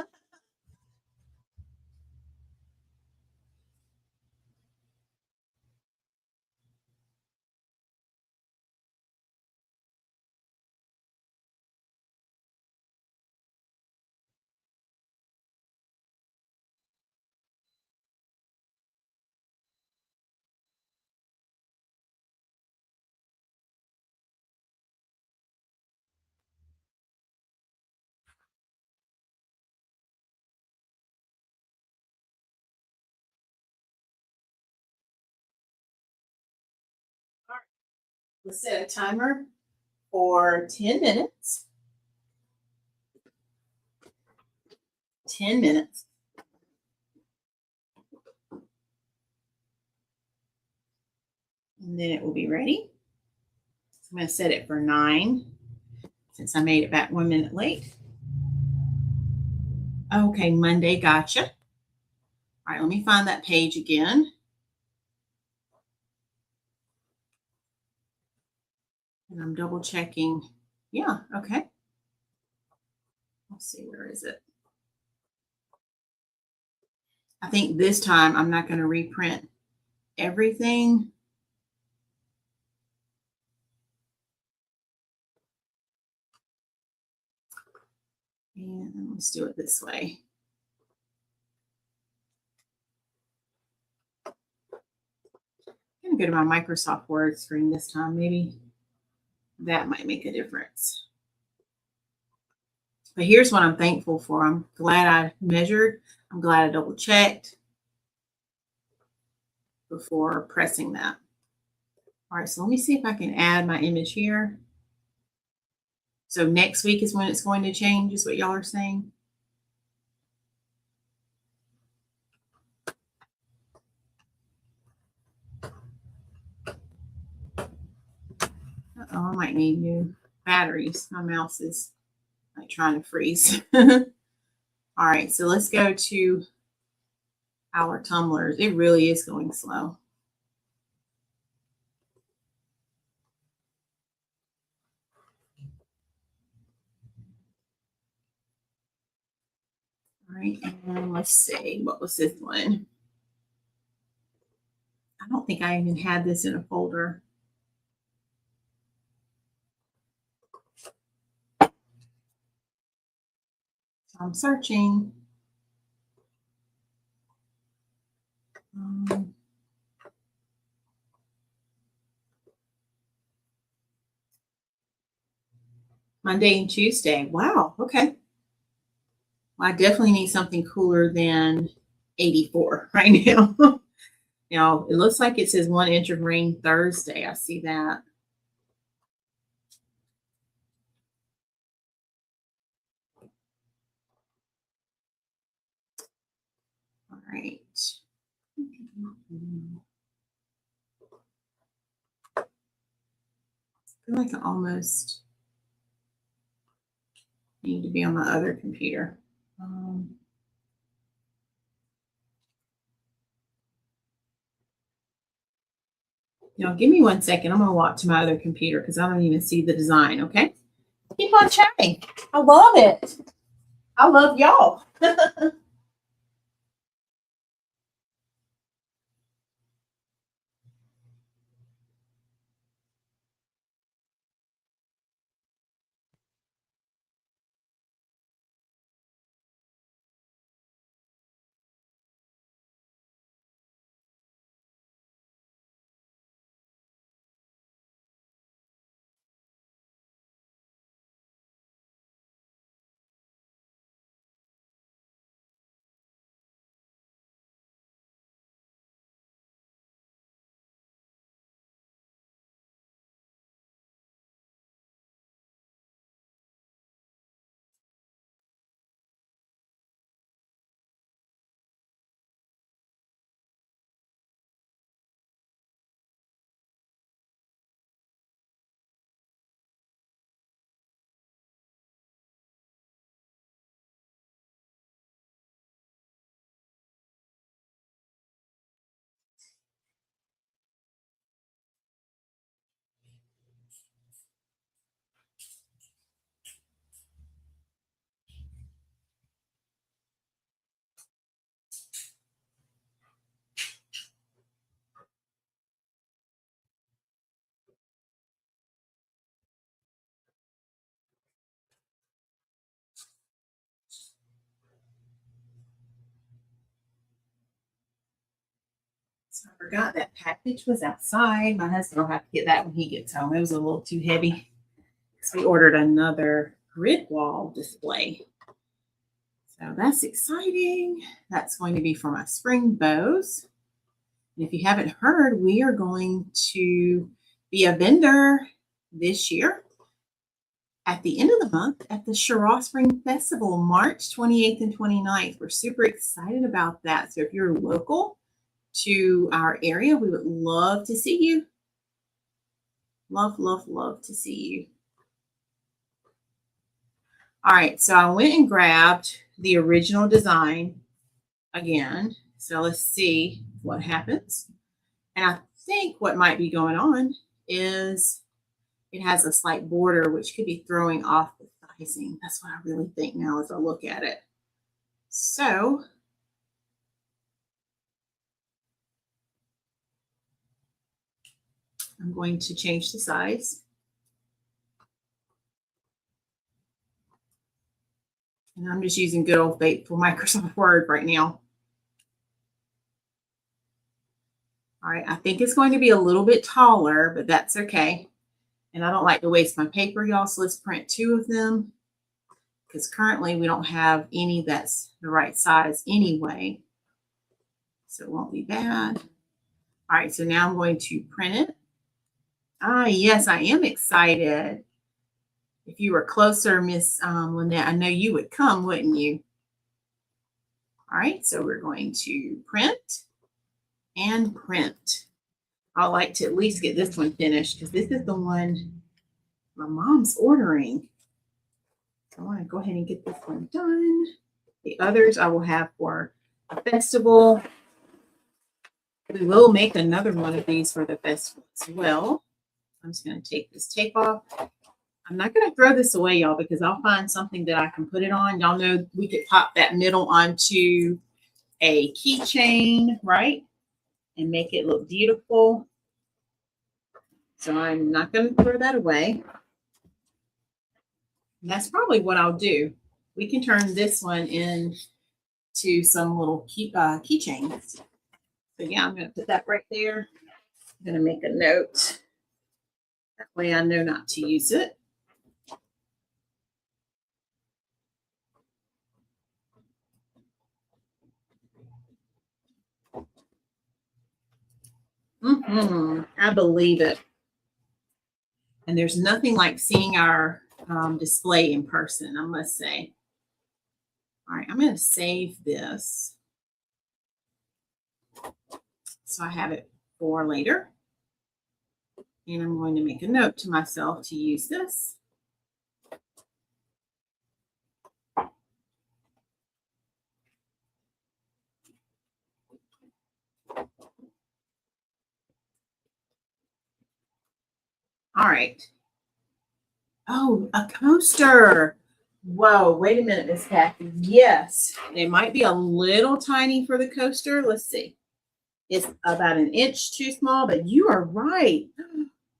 right, let's set a timer for 10 minutes. 10 minutes. And then it will be ready. So I'm going to set it for 9 since I made it back 1 minute late. Okay, Monday, gotcha. All right, let me find that page again. And I'm double checking. Yeah, okay. Let's see, where is it? I think this time I'm not going to reprint everything. And let's do it this way. I'm going to go to my Microsoft Word screen this time. Maybe that might make a difference. But here's what I'm thankful for. I'm glad I measured. I'm glad I double checked before pressing that. All right, so let me see if I can add my image here. So next week is when it's going to change, is what y'all are saying? Uh-oh, I might need new batteries. My mouse is like trying to freeze. All right, so let's go to our tumblers. It really is going slow. All right, and let's see, what was this one? I don't think I even had this in a folder. So I'm searching. Monday and Tuesday. Wow, okay. Well, I definitely need something cooler than 84 right now. Now, it looks like it says 1 inch of rain Thursday. I see that. All right. I feel like I almost need to be on my other computer. Give me 1 second. I'm going to walk to my other computer because I don't even see the design, okay? Keep on chatting. I love it. I love y'all. So I forgot that package was outside. My husband will have to get that when he gets home. It was a little too heavy because we ordered another grid wall display. So that's exciting. That's going to be for my spring bows. And if you haven't heard, we are going to be a vendor this year at the end of the month at the Sherraw Spring Festival, March 28th and 29th. We're super excited about that. So if you're local to our area, we would love to see you. Love, love, love to see you. All right, so I went and grabbed the original design again. So let's see what happens. And I think what might be going on is it has a slight border, which could be throwing off the sizing. That's what I really think now as I look at it. So I'm going to change the size. And I'm just using good old faithful Microsoft Word right now. All right, I think it's going to be a little bit taller, but that's okay. And I don't like to waste my paper, y'all, so let's print 2 of them because currently we don't have any that's the right size anyway. So it won't be bad. All right, so now I'm going to print it. Ah, yes, I am excited. If you were closer, Miss Lynette, I know you would come, wouldn't you? All right, so we're going to print and print. I like to at least get this one finished because this is the one my mom's ordering. So I want to go ahead and get this one done. The others I will have for a festival. We will make another one of these for the festival as well. I'm just going to take this tape off. I'm not going to throw this away, y'all, because I'll find something that I can put it on. Y'all know we could pop that middle onto a keychain, right? And make it look beautiful. So I'm not going to throw that away. And that's probably what I'll do. We can turn this one into some little keychains. So yeah, I'm going to put that right there. I'm going to make a note. That way I know not to use it. I believe it. And there's nothing like seeing our display in person, I must say. All right, I'm going to save this so I have it for later. And I'm going to make a note to myself to use this. All right. Oh, a coaster. Whoa, wait a minute, Miss Kathy. Yes, it might be a little tiny for the coaster. Let's see. It's about an inch too small, but you are right.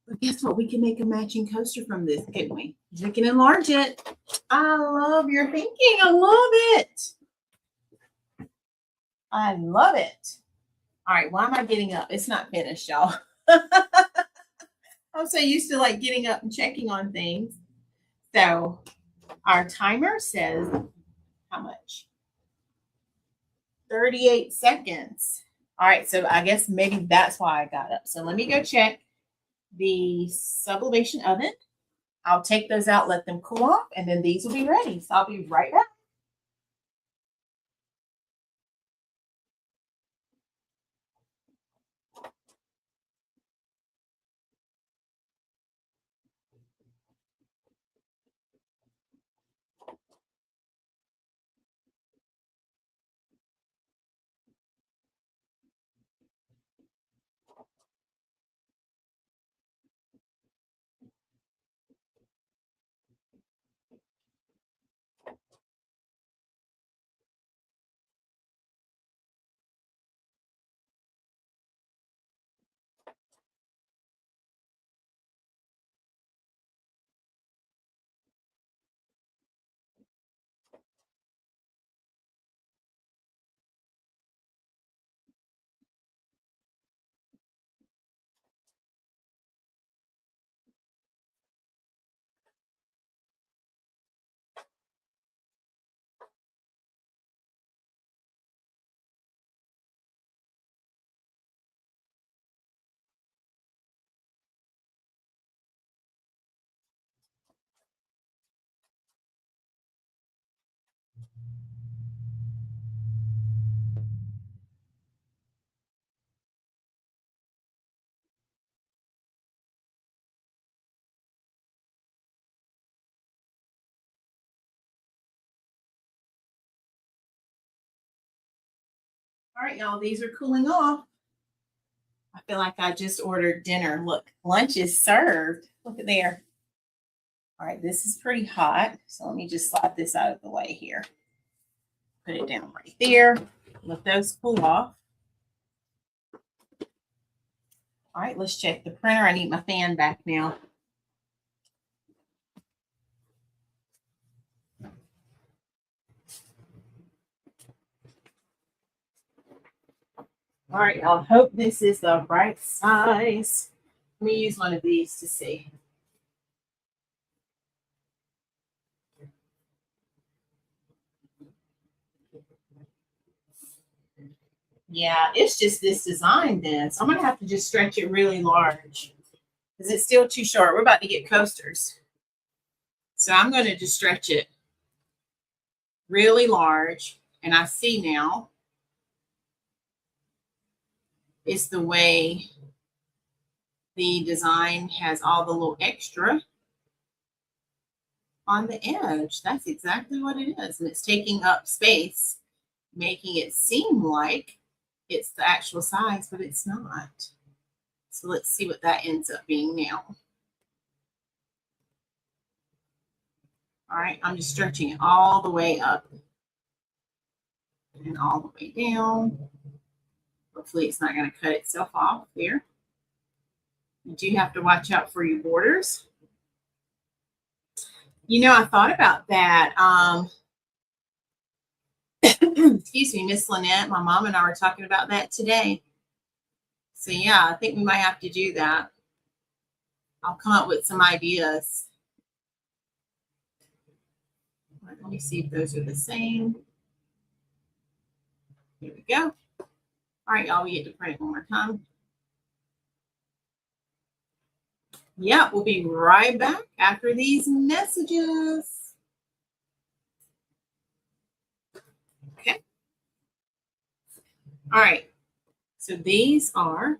But guess what? We can make a matching coaster from this, can't we? We can enlarge it. I love your thinking. I love it. I love it. All right, why am I getting up? It's not finished, y'all. I'm so used to like getting up and checking on things. So our timer says how much? 38 seconds. All right, so I guess maybe that's why I got up. So let me go check the sublimation oven. I'll take those out, let them cool off, and then these will be ready. So I'll be right back. All right, y'all, these are cooling off. I feel like I just ordered dinner. Look, lunch is served. Look at there. All right, this is pretty hot. So let me just slide this out of the way here. Put it down right there. Let those cool off. All right, let's check the printer. I need my fan back now. All right, I hope this is the right size. Let me use one of these to see. Yeah, it's just this design then. So I'm going to have to just stretch it really large because it's still too short. We're about to get coasters. So I'm going to just stretch it really large. And I see now it's the way the design has all the little extra on the edge. That's exactly what it is. And it's taking up space, making it seem like it's the actual size, but it's not. So let's see what that ends up being now. All right, I'm just stretching it all the way up and all the way down. Hopefully it's not going to cut itself off there. You do have to watch out for your borders. You know, I thought about that. Excuse me, Miss Lynette. My mom and I were talking about that today. So yeah, I think we might have to do that. I'll come up with some ideas. Let me see if those are the same. Here we go. All right, y'all, we get to print it one more time. Yeah, we'll be right back after these messages. Okay. All right. So these are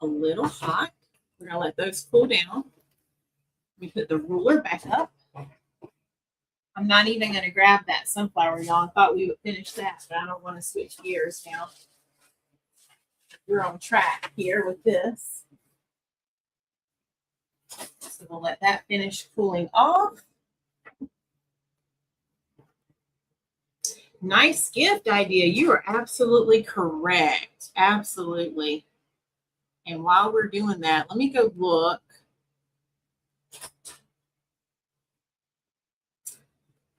a little hot. We're going to let those cool down. Let me put the ruler back up. I'm not even going to grab that sunflower, y'all. I thought we would finish that, but I don't want to switch gears now. We're on track here with this. So we'll let that finish cooling off. Nice gift idea. You are absolutely correct. Absolutely. And while we're doing that, let me go look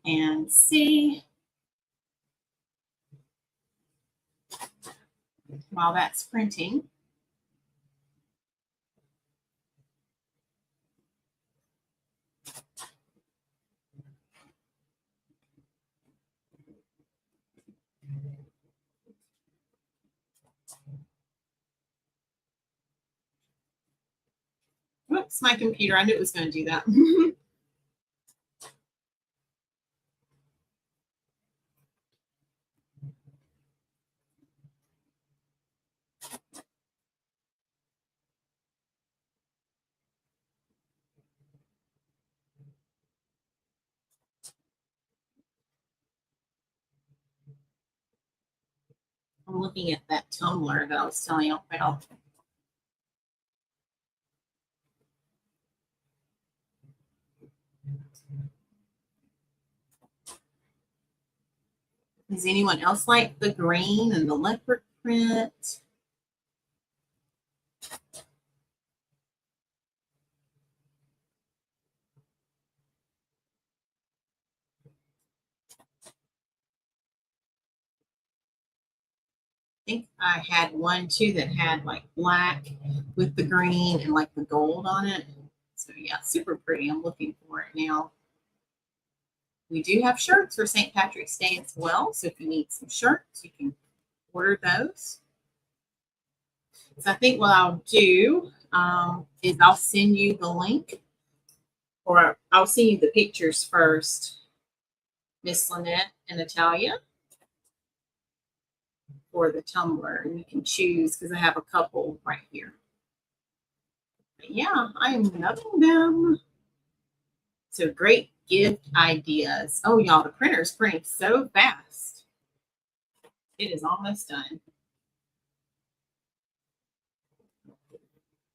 and see while that's printing. Whoops, my computer. I knew it was going to do that. I'm looking at that tumbler that I was telling you about. Does anyone else like the green and the leopard print? I think I had one too that had like black with the green and like the gold on it. So yeah, super pretty. I'm looking for it now. We do have shirts for St. Patrick's Day as well. So if you need some shirts, you can order those. So I think what I'll do is I'll send you the link, or I'll send you the pictures first, Miss Lynette and Natalia, for the tumbler. And you can choose because I have a couple right here. But yeah, I am loving them. So great gift ideas. Oh, y'all, the printer's printing so fast. It is almost done.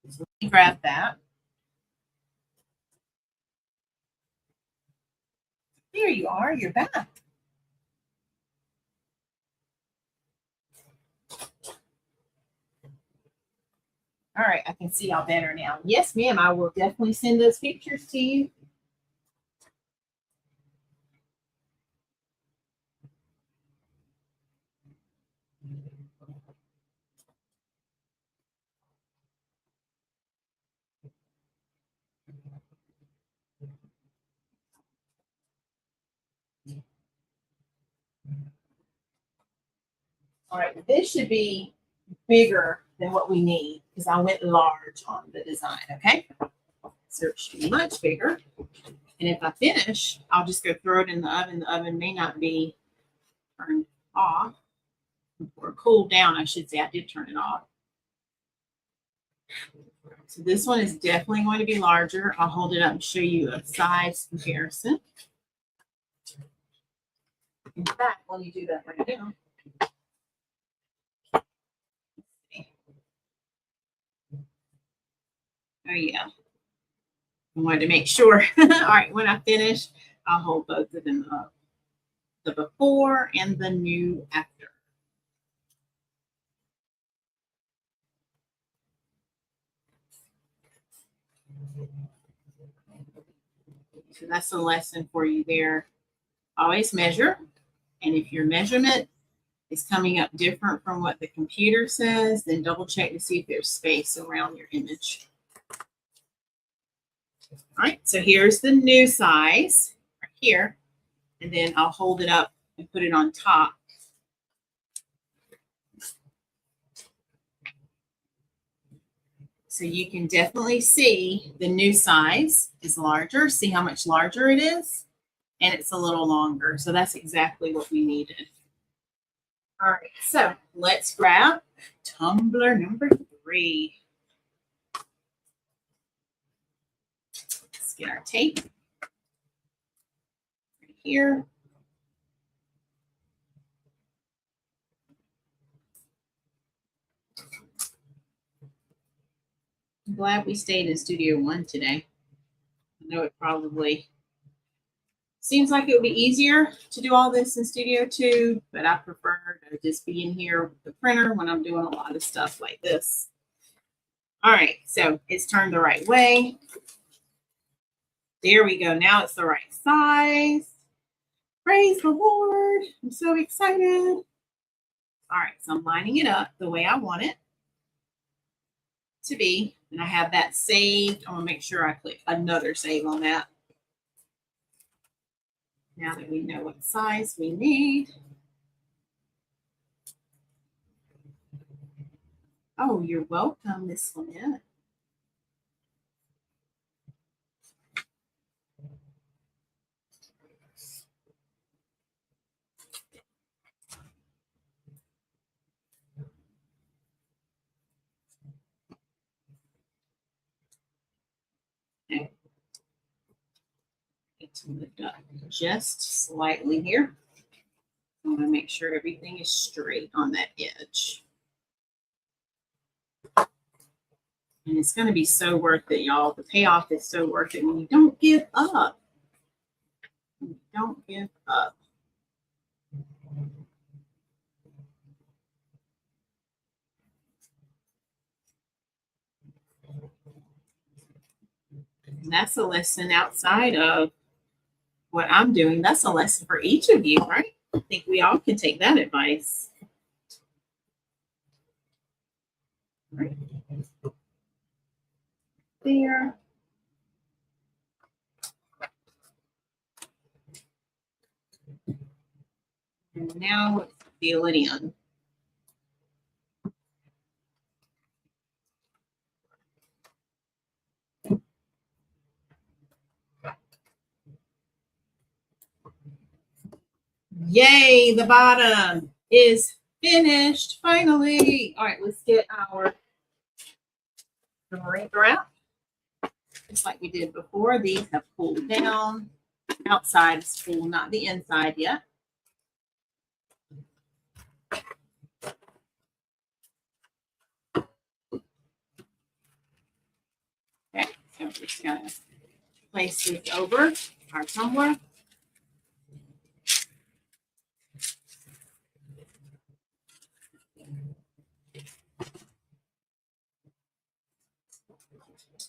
So let me grab that. There you are. You're back. All right, I can see y'all better now. Yes, ma'am, I will definitely send those pictures to you. All right, this should be bigger than what we need because I went large on the design, okay? So it should be much bigger. And if I finish, I'll just go throw it in the oven. The oven may not be turned off or cooled down, I should say. I did turn it off. So this one is definitely going to be larger. I'll hold it up and show you a size comparison. In fact, let me do that right now. Oh, yeah. I wanted to make sure. All right, when I finish, I'll hold both of them up. The before and the new after. So that's a lesson for you there. Always measure. And if your measurement is coming up different from what the computer says, then double check to see if there's space around your image. All right, so here's the new size right here. And then I'll hold it up and put it on top. So you can definitely see the new size is larger. See how much larger it is? And it's a little longer. So that's exactly what we needed. All right, so let's grab tumbler number 3. Let's get our tape right here. I'm glad we stayed in Studio One today. I know it probably seems like it would be easier to do all this in Studio Two, but I prefer to just be in here with the printer when I'm doing a lot of stuff like this. All right, so it's turned the right way. There we go. Now it's the right size. Praise the Lord. I'm so excited. All right, so I'm lining it up the way I want it to be. And I have that saved. I'm going to make sure I click another save on that. Now that we know what size we need. Oh, you're welcome, Miss Lynette. Okay. Get to lift up just slightly here. I want to make sure everything is straight on that edge. And it's going to be so worth it, y'all. The payoff is so worth it when you don't give up. When you don't give up. And that's a lesson outside of what I'm doing. That's a lesson for each of you, right? I think we all can take that advice. All right. There. And now let's fill it in. Yay, the bottom is finished finally. All right, let's get our marine wrap. Just like we did before, these have cooled down. Outside is cool, not the inside yet. Okay, so we're just gonna place this over our tumbler.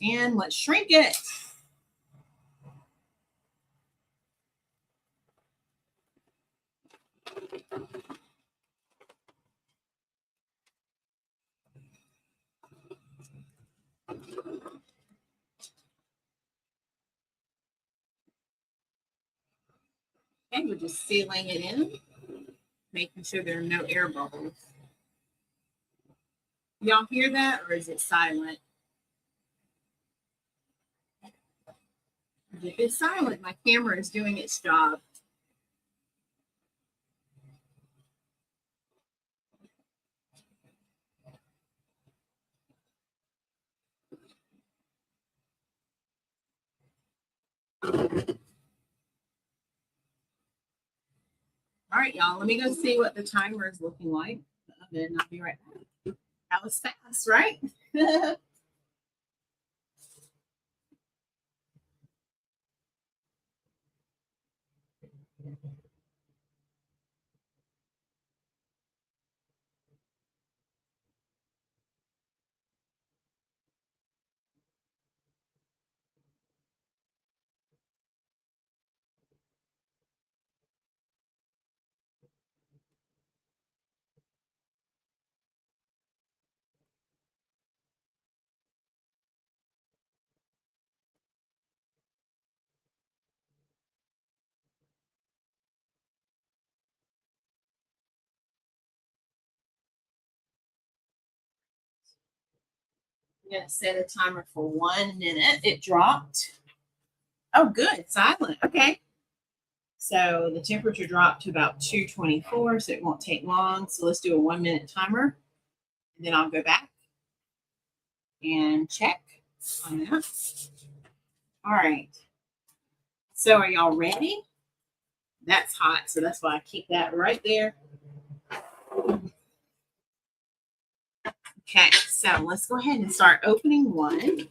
And let's shrink it. Okay, we're just sealing it in. making sure there are no air bubbles. Y'all hear that, or is it silent? If it's silent, my camera is doing its job. All right, y'all, let me go see what the timer is looking like. Then I'll be right back. That was fast, right? I'm going to set a timer for 1 minute. It dropped. Oh, good. Silent. Okay. So the temperature dropped to about 224, so it won't take long. So let's do a 1 minute timer. And then I'll go back and check on that. All right. So are y'all ready? That's hot, so that's why I keep that right there. Okay, so let's go ahead and start opening one.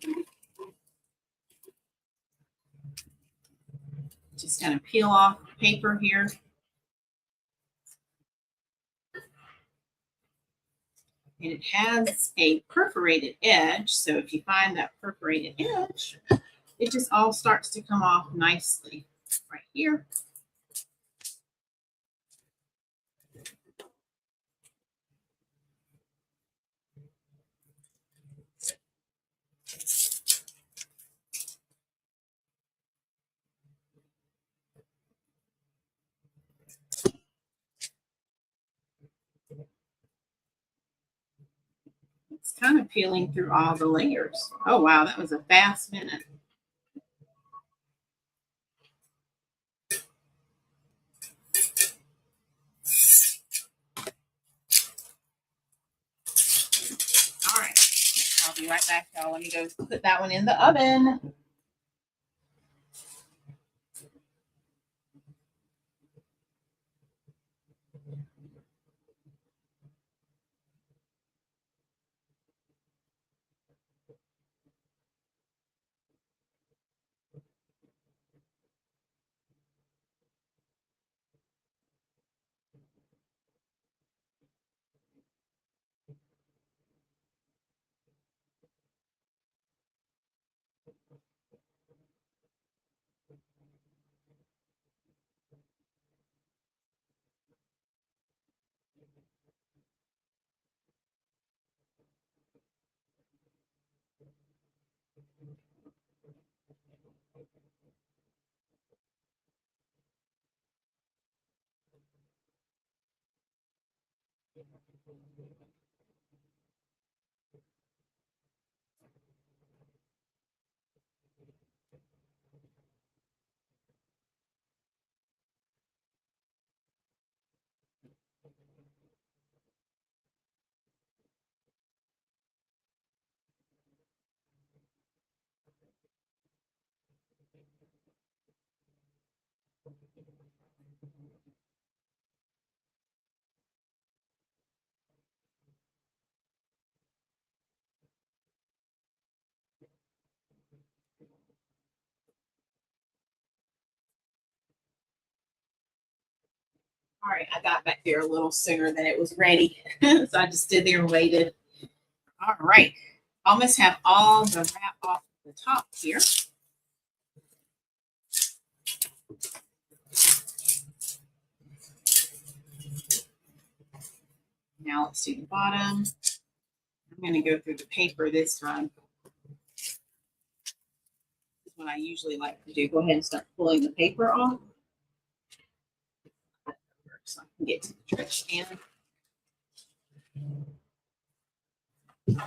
Just gonna peel off paper here. And it has a perforated edge, so if you find that perforated edge, it just all starts to come off nicely right here. It's kind of peeling through all the layers. Oh, wow, that was a fast minute. All right, I'll be right back, y'all. Let me go put that one in the oven. All right, I got back there a little sooner than it was ready. So I just stood there and waited. All right, almost have all the wrap off the top here. Now let's do the bottom. I'm going to go through the paper this time. This is what I usually like to do. Go ahead and start pulling the paper off. so I can get to the trash can. All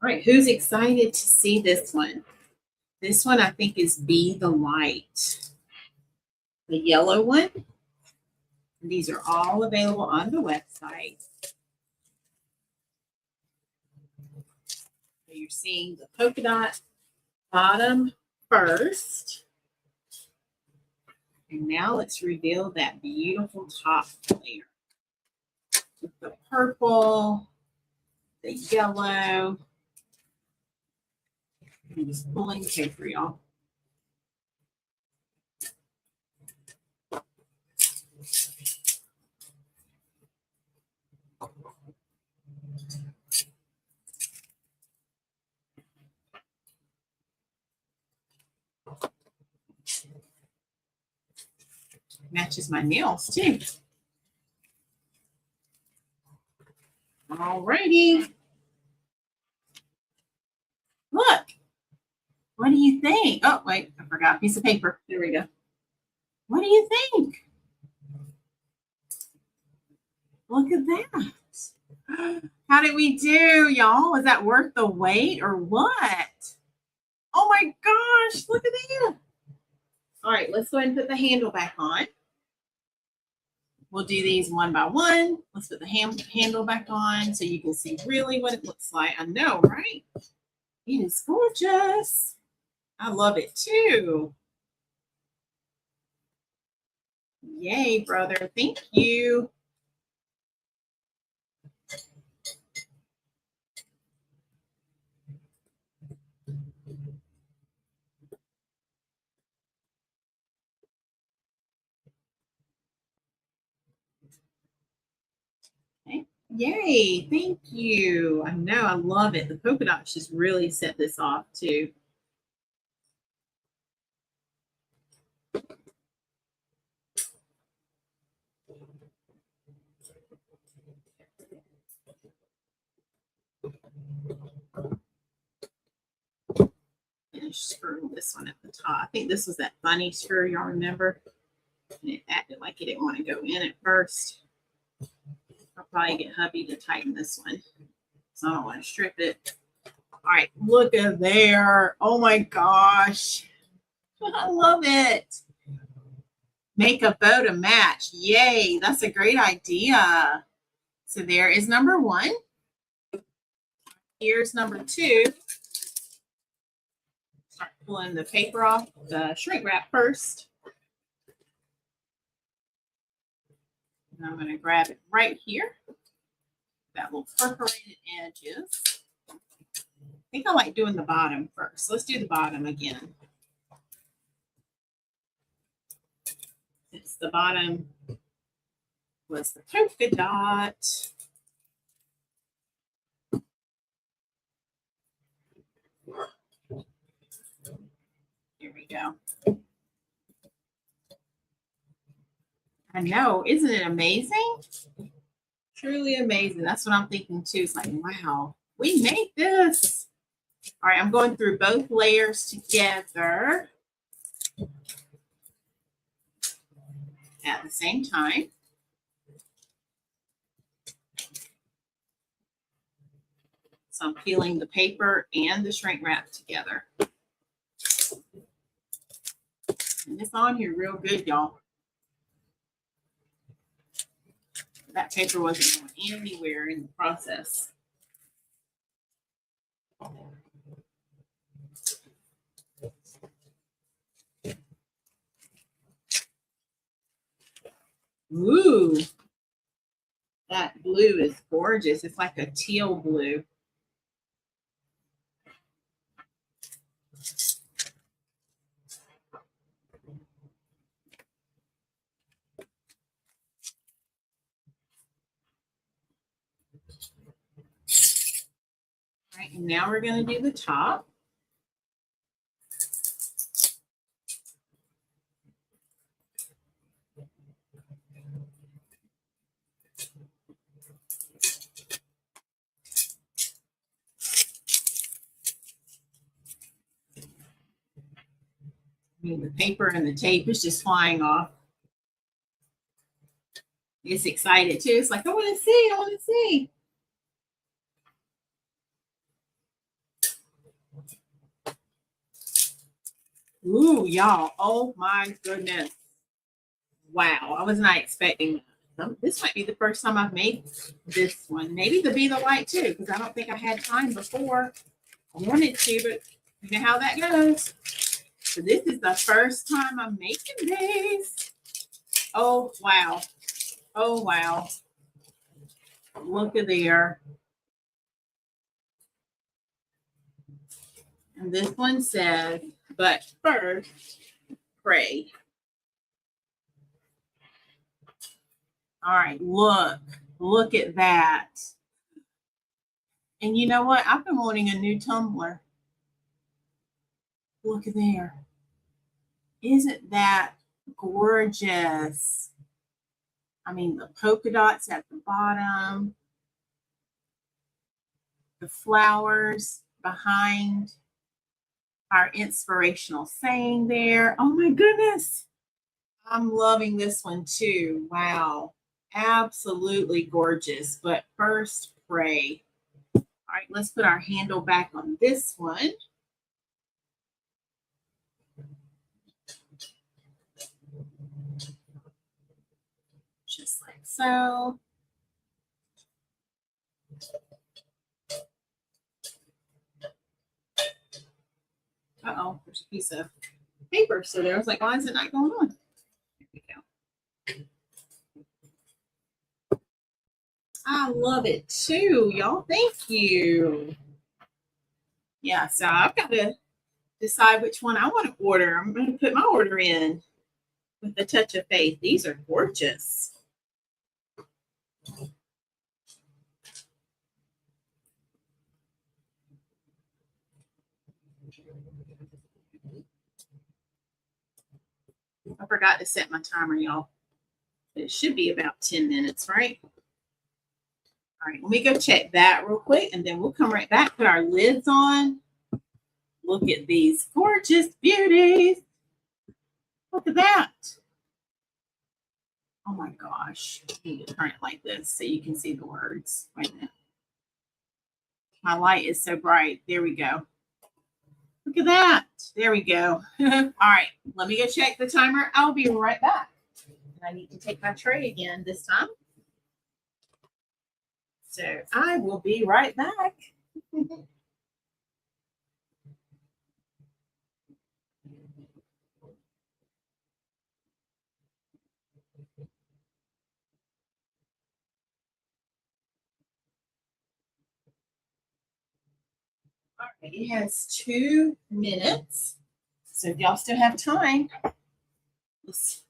right, who's excited to see this one? This one I think is Be the Light. The yellow one. These are all available on the website. So you're seeing the polka dot bottom first. And now let's reveal that beautiful top layer. With the purple, the yellow. I'm just pulling the paper, y'all. Matches my nails too. All righty. Look. What do you think? Oh, wait, I forgot a piece of paper. There we go. What do you think? Look at that. How did we do, y'all? Was that worth the wait or what? Oh my gosh, look at that. All right, let's go ahead and put the handle back on. We'll do these one by one. Let's put the handle back on so you can see really what it looks like. I know, right? It is gorgeous. I love it too. Yay, brother. Thank you. Okay. Yay, thank you. I know, I love it. The polka dots just really set this off too. Finish screwing this one at the top. I think this was that funny screw, y'all remember? And it acted like it didn't want to go in at first. I'll probably get hubby to tighten this one, so I don't want to strip it. All right, look at there. Oh my gosh. I love it. Make a bow to match. Yay, that's a great idea. So there is number one. Here's number two. Start pulling the paper off the shrink wrap first. And I'm going to grab it right here. That little perforated edges. I think I like doing the bottom first. Let's do the bottom again. Since the bottom was the polka dot. Here we go. I know, isn't it amazing? Truly amazing. That's what I'm thinking too. It's like, wow, we made this. All right, I'm going through both layers together at the same time. So I'm peeling the paper and the shrink wrap together. And it's on here real good, y'all. That paper wasn't going anywhere in the process. Ooh, that blue is gorgeous. It's like a teal blue. All right, and now we're going to do the top. The paper and the tape is just flying off. It's excited too. It's like, I want to see, I want to see. Ooh, y'all. Oh my goodness. Wow. I was not expecting that. This might be the first time I've made this one. Maybe the Be the Light too, because I don't think I had time before. I wanted to, but you know how that goes. So this is the first time I'm making this. Oh, wow. Oh, wow. Look at there. And this one says, but first, pray. All right, look at that. And you know what? I've been wanting a new tumbler. Look at there. Isn't that gorgeous? I mean, the polka dots at the bottom, the flowers behind our inspirational saying there. Oh my goodness. I'm loving this one too. Wow. Absolutely gorgeous. But first, pray. All right, let's put our handle back on this one. Just like so. Uh-oh, there's a piece of paper. So there, I was like, why is it not going on? There we go. I love it too, y'all. Thank you. Yeah, so I've got to decide which one I want to order. I'm going to put my order in with a touch of faith. These are gorgeous. I forgot to set my timer, y'all. It should be about 10 minutes, right? All right, let me go check that real quick, and then we'll come right back, put our lids on. Look at these gorgeous beauties. Look at that. Oh my gosh. I need to turn it like this so you can see the words. Wait a minute. My light is so bright. There we go. Look at that. There we go. All right, let me go check the timer. I'll be right back. I need to take my tray again this time. So I will be right back. All right, it has 2 minutes. So if y'all still have time, let's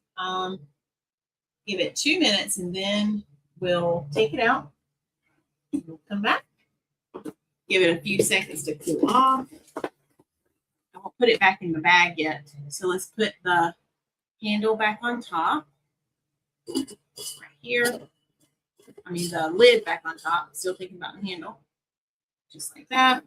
give it 2 minutes and then we'll take it out. We'll come back. Give it a few seconds to cool off. I won't put it back in the bag yet. So let's put the handle back on top. Right here. I mean the lid back on top. Still thinking about the handle. Just like that.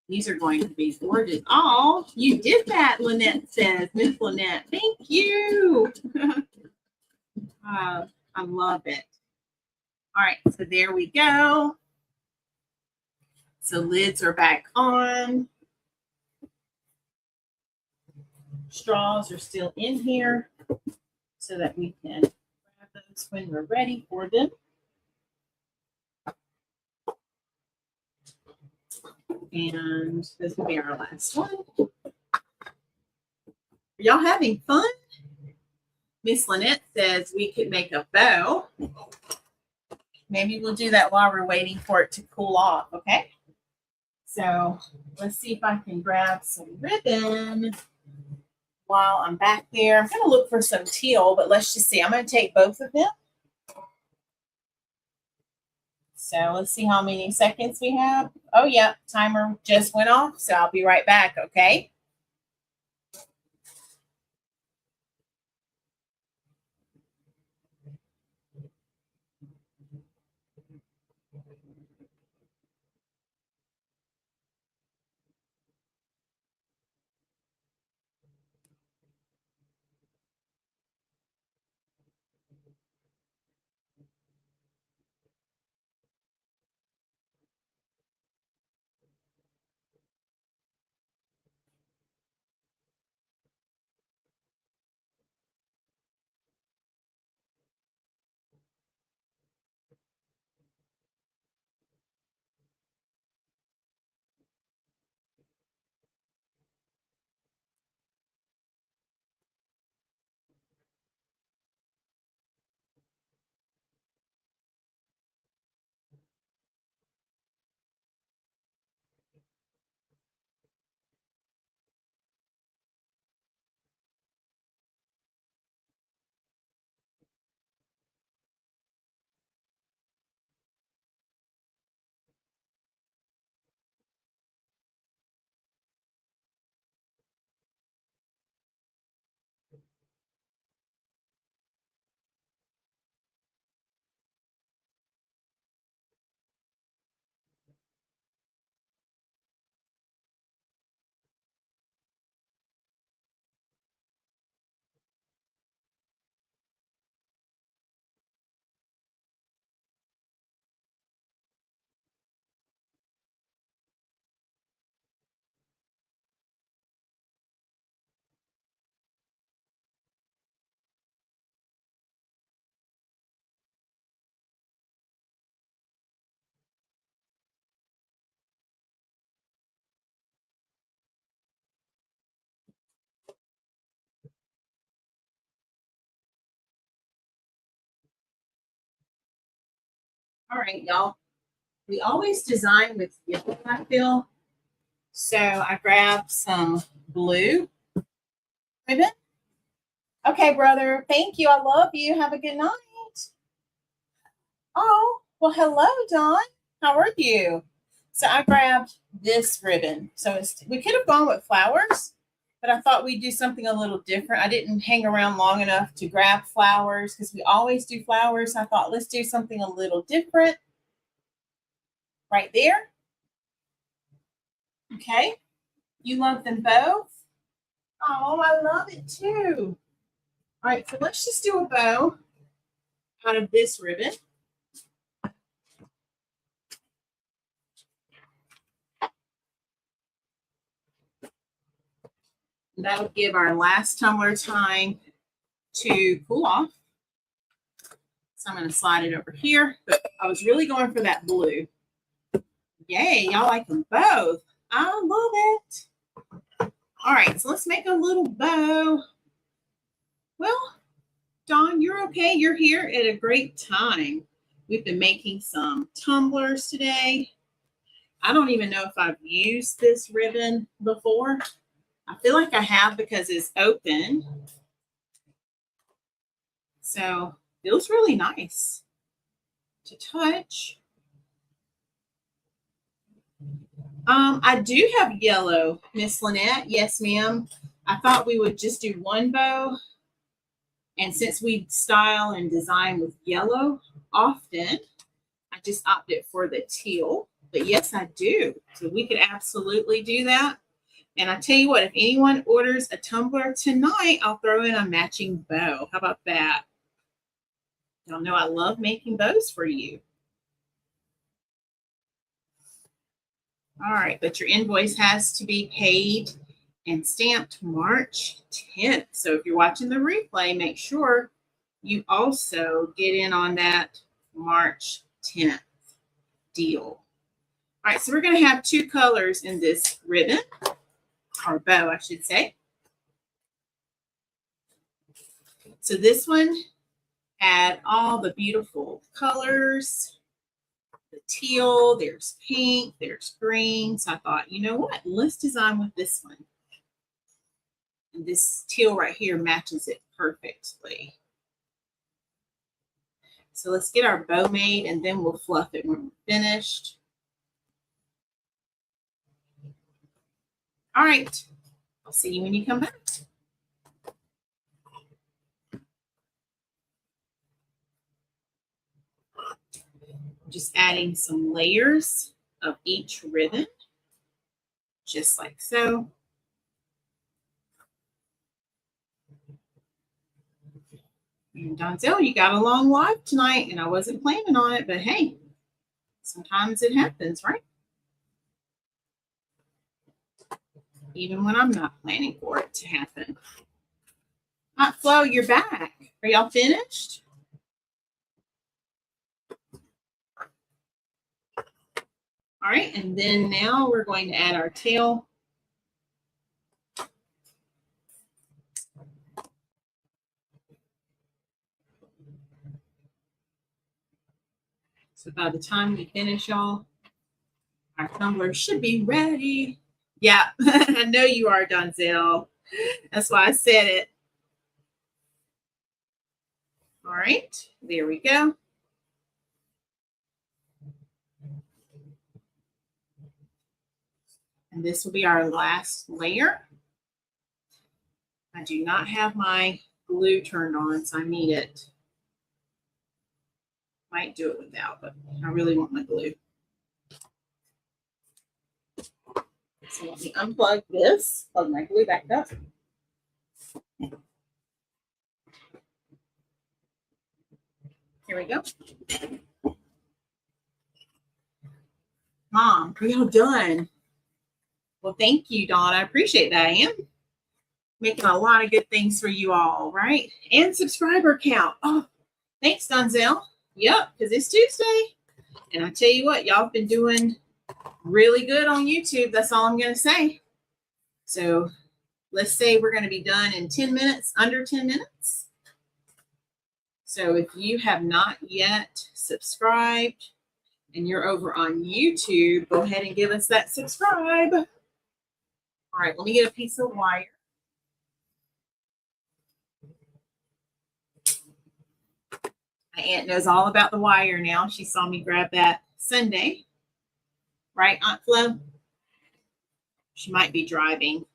These are going to be gorgeous. Oh, you did that, Lynette says. Miss Lynette, thank you. I love it. All right, so there we go. So lids are back on. Straws are still in here so that we can grab those when we're ready for them. And this will be our last one. Are y'all having fun? Miss Lynette says we could make a bow. Maybe we'll do that while we're waiting for it to cool off, okay? So let's see if I can grab some ribbon while I'm back there. I'm going to look for some teal, but let's just see. I'm going to take both of them. So let's see how many seconds we have. Oh, yeah, timer just went off, so I'll be right back, okay? All right, y'all. We always design with yellow, I feel. So I grabbed some blue ribbon. Okay, brother. Thank you. I love you. Have a good night. Oh, well, hello, Dawn. How are you? So I grabbed this ribbon. So we could have gone with flowers, but I thought we'd do something a little different. I didn't hang around long enough to grab flowers because we always do flowers. I thought, let's do something a little different. Right there. Okay. You love them both? Oh, I love it too. All right, so let's just do a bow out of this ribbon. That would give our last tumbler time to cool off. So I'm going to slide it over here. But I was really going for that blue. Yay, y'all like them both. I love it. All right, so let's make a little bow. Well, Dawn, you're okay. You're here at a great time. We've been making some tumblers today. I don't even know if I've used this ribbon before. I feel like I have because it's open. So it feels really nice to touch. I do have yellow, Miss Lynette. Yes, ma'am. I thought we would just do one bow. And since we style and design with yellow often, I just opted for the teal. But yes, I do. So we could absolutely do that. And I tell you what, if anyone orders a tumbler tonight, I'll throw in a matching bow. How about that? Y'all know I love making bows for you. All right, but your invoice has to be paid and stamped March 10th. So if you're watching the replay, make sure you also get in on that March 10th deal. All right, so we're going to have two colors in this ribbon, or bow, I should say. So this one had all the beautiful colors. The teal, there's pink, there's green. So I thought, you know what? Let's design with this one. And this teal right here matches it perfectly. So let's get our bow made and then we'll fluff it when we're finished. All right. I'll see you when you come back. Just adding some layers of each ribbon, just like so. And Donzel, you got a long live tonight, and I wasn't planning on it, but hey, sometimes it happens, right? Even when I'm not planning for it to happen. Hot Flo, you're back. Are y'all finished? All right, and then now we're going to add our tail. So by the time we finish, y'all, our tumbler should be ready. Yeah, I know you are, Donzel. That's why I said it. All right, there we go. And this will be our last layer. I do not have my glue turned on, so I need it. Might do it without, but I really want my glue. So let me unplug this, plug my glue back up. Here we go. Mom, are y'all done? Well, thank you, Dawn. I appreciate that. I am making a lot of good things for you all, right? And subscriber count. Oh, thanks, Donzel. Yep, because it's Tuesday. And I tell you what, y'all have been doing really good on YouTube. That's all I'm going to say. So let's say we're going to be done in 10 minutes, under 10 minutes. So if you have not yet subscribed, and you're over on YouTube, go ahead and give us that subscribe. All right, let me get a piece of wire. My aunt knows all about the wire now. She saw me grab that Sunday. Right, Aunt Flo? She might be driving.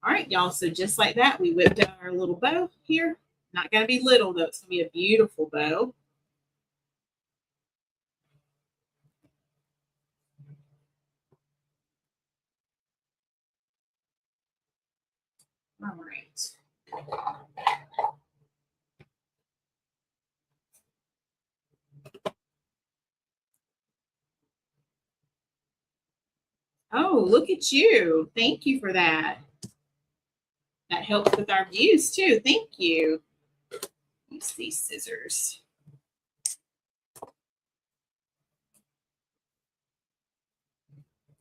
All right, y'all. So just like that, we whipped out our little bow here. Not going to be little, though. It's going to be a beautiful bow. All right. Oh, look at you. Thank you for that. That helps with our views too. Thank you. Use these scissors.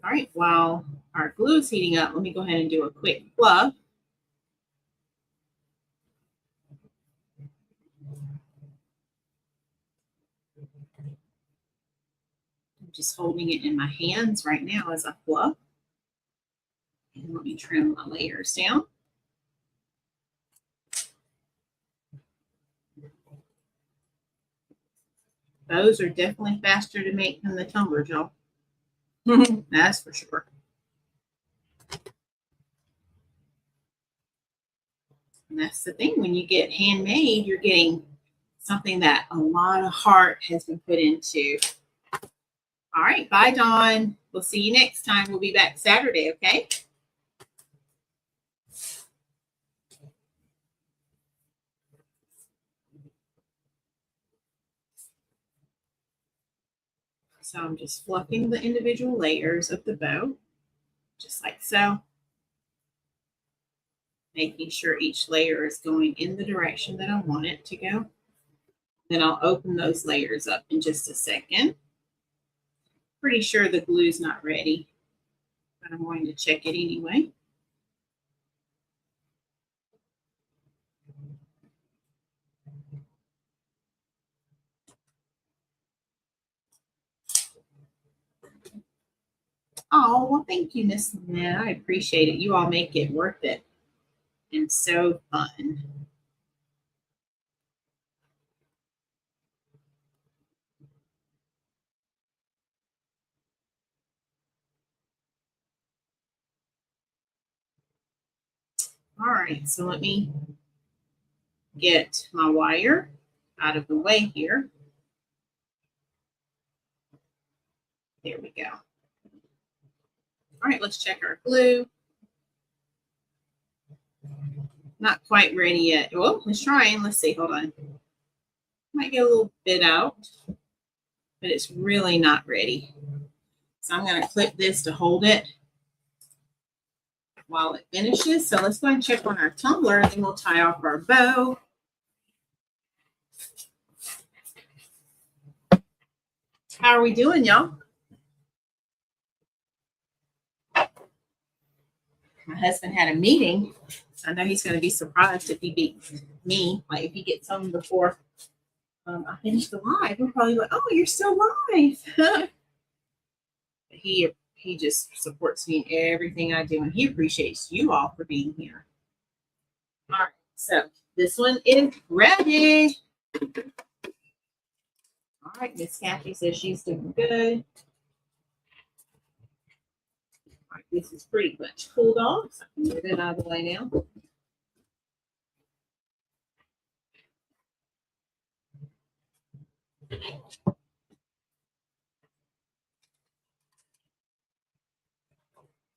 All right, while our glue is heating up, let me go ahead and do a quick fluff. I'm just holding it in my hands right now as I fluff. And let me trim my layers down. Those are definitely faster to make than the tumblers, y'all. That's for sure. And that's the thing. When you get handmade, you're getting something that a lot of heart has been put into. All right. Bye, Dawn. We'll see you next time. We'll be back Saturday, okay? So I'm just fluffing the individual layers of the bow, just like so. Making sure each layer is going in the direction that I want it to go. Then I'll open those layers up in just a second. Pretty sure the glue's not ready, but I'm going to check it anyway. Oh, well, thank you, Miss Lynette. I appreciate it. You all make it worth it and so fun. All right, so let me get my wire out of the way here. There we go. All right, let's check our glue. Not quite ready yet. Well, let's try and let's see. Hold on. Might get a little bit out, but it's really not ready. So I'm going to clip this to hold it while it finishes. So let's go and check on our tumbler, and then we'll tie off our bow. How are we doing, y'all? My husband had a meeting, so I know he's going to be surprised if he beats me. Like if he gets home before I finish the live, he'll probably be like, "Oh, you're still live." He just supports me in everything I do, and he appreciates you all for being here. All right, so this one is ready. All right, Miss Kathy says she's doing good. All right, this is pretty much cooled off, so I can get it out of the way now.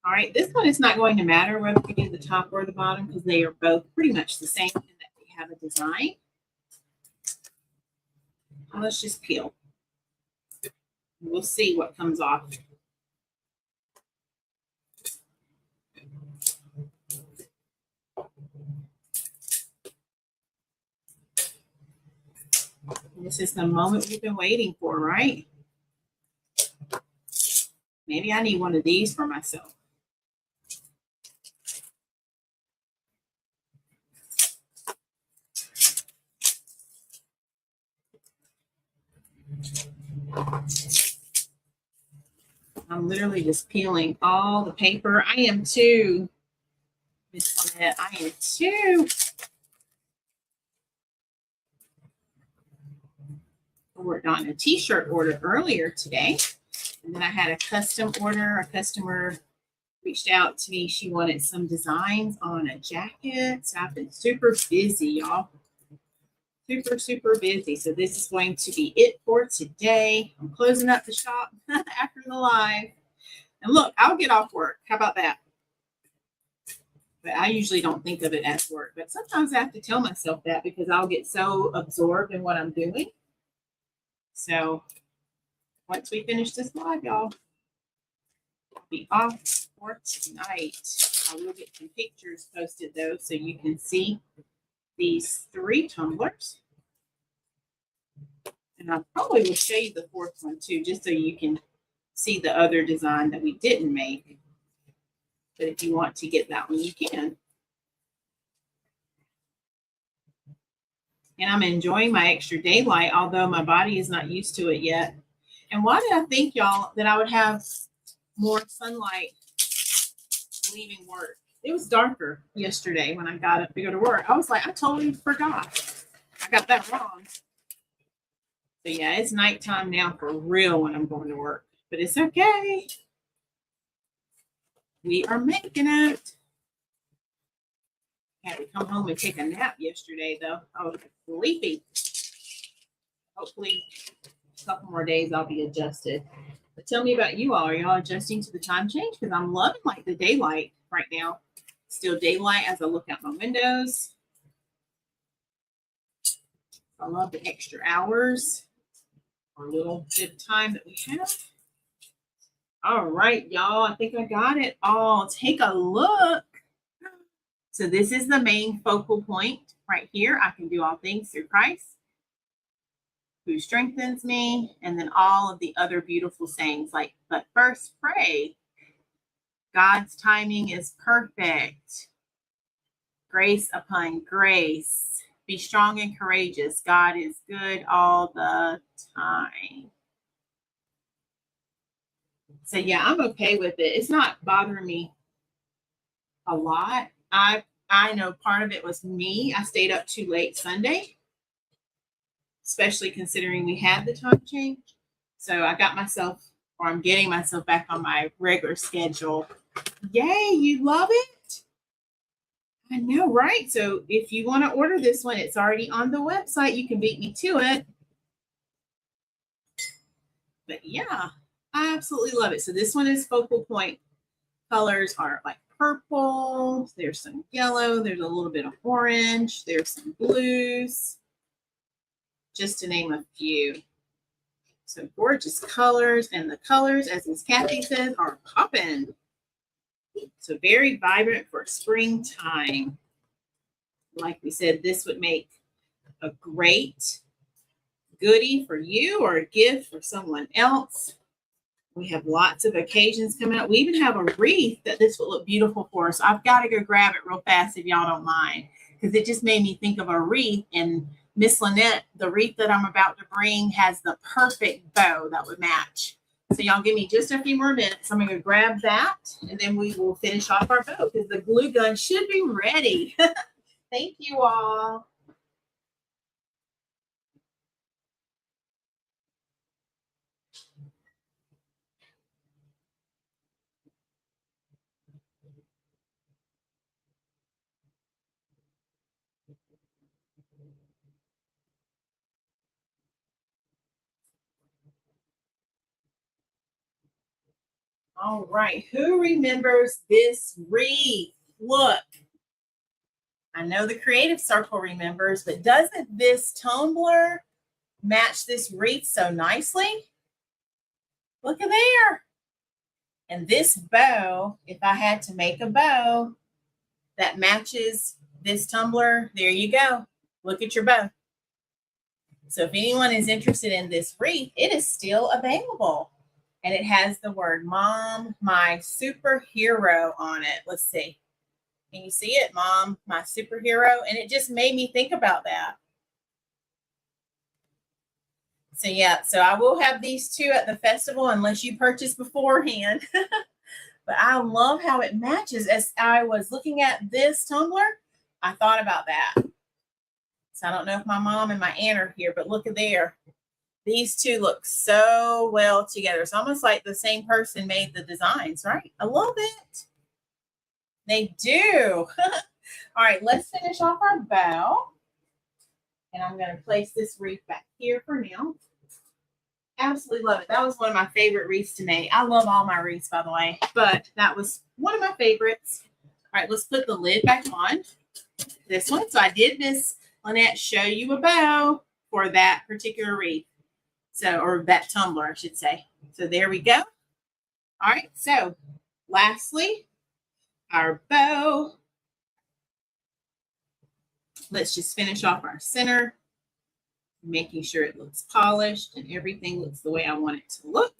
All right, this one is not going to matter whether we do the top or the bottom because they are both pretty much the same in that they have a design. Let's just peel. We'll see what comes off. This is the moment we've been waiting for, right? Maybe I need one of these for myself. I'm literally just peeling all the paper. I am too. Miss Lynette, I am too. I worked on a t-shirt order earlier today. And then I had a custom order. A customer reached out to me. She wanted some designs on a jacket. So I've been super busy, y'all. Super busy. So this is going to be it for today. I'm closing up the shop after the live. And look, I'll get off work. How about that? But I usually don't think of it as work. But sometimes I have to tell myself that because I'll get so absorbed in what I'm doing. So once we finish this live, y'all, I'll be off for tonight. I will get some pictures posted though, so you can see these 3 tumblers. And I probably will show you the 4th one too, just so you can see the other design that we didn't make. But if you want to get that one, you can. And I'm enjoying my extra daylight, although my body is not used to it yet. And why did I think, y'all, that I would have more sunlight leaving work? It was darker yesterday when I got up to go to work. I was like, I totally forgot. I got that wrong. So yeah, it's nighttime now for real when I'm going to work. But it's okay. We are making it. Had to come home and take a nap yesterday, though. I was sleepy. Hopefully, a couple more days I'll be adjusted. But tell me about you all. Are y'all adjusting to the time change? Because I'm loving like the daylight right now. Still daylight as I look out my windows. I love the extra hours or little bit of time that we have. All right, y'all. I think I got it all. Take a look. So this is the main focal point right here. I can do all things through Christ, who strengthens me, and then all of the other beautiful sayings like, but first pray. God's timing is perfect. Grace upon grace. Be strong and courageous. God is good all the time. So yeah, I'm okay with it. It's not bothering me a lot. I know part of it was me. I stayed up too late Sunday, especially considering we had the time change. So I got myself, or I'm getting myself back on my regular schedule. Yay, you love it? I know, right? So if you want to order this one, it's already on the website. You can beat me to it. But yeah, I absolutely love it. So this one is focal point. Colors are like purple, there's some yellow, there's a little bit of orange, there's some blues, just to name a few. So gorgeous colors, and the colors, as Miss Kathy says, are popping. So very vibrant for springtime. Like we said, this would make a great goodie for you or a gift for someone else. We have lots of occasions coming up. We even have a wreath that this will look beautiful for. So I've got to go grab it real fast if y'all don't mind, because it just made me think of a wreath. And Miss Lynette, the wreath that I'm about to bring has the perfect bow that would match. So y'all give me just a few more minutes. I'm going to grab that, and then we will finish off our bow because the glue gun should be ready. Thank you all. All right, who remembers this wreath? Look, I know the creative circle remembers, but doesn't this tumbler match this wreath so nicely? Look at there. And this bow, if I had to make a bow that matches this tumbler, there you go. Look at your bow. So if anyone is interested in this wreath, it is still available. And it has the word Mom, my superhero on it. Let's see. Can you see it? Mom, my superhero. And it just made me think about that. So yeah, so I will have these two at the festival unless you purchase beforehand. But I love how it matches. As I was looking at this tumbler, I thought about that. So I don't know if my mom and my aunt are here, but look at there. These two look so well together. It's almost like the same person made the designs, right? I love it. They do. All right, let's finish off our bow. And I'm going to place this wreath back here for now. Absolutely love it. That was one of my favorite wreaths to make. I love all my wreaths, by the way, but that was one of my favorites. All right, let's put the lid back on this one. So I did miss Lynette show you a bow for that particular wreath. So, or that tumbler, I should say. So there we go. All right, so lastly, our bow. Let's just finish off our center, making sure it looks polished and everything looks the way I want it to look.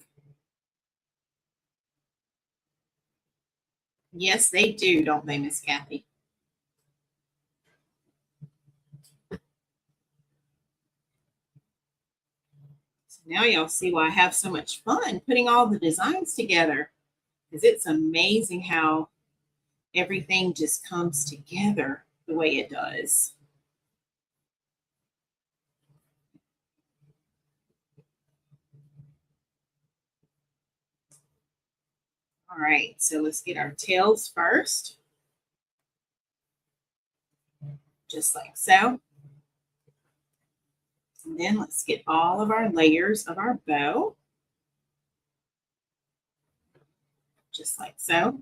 Yes, they do, don't they, Miss Kathy? So now y'all see why I have so much fun putting all the designs together, because it's amazing how everything just comes together the way it does. All right, so let's get our tails first. Just like so. And then let's get all of our layers of our bow. Just like so.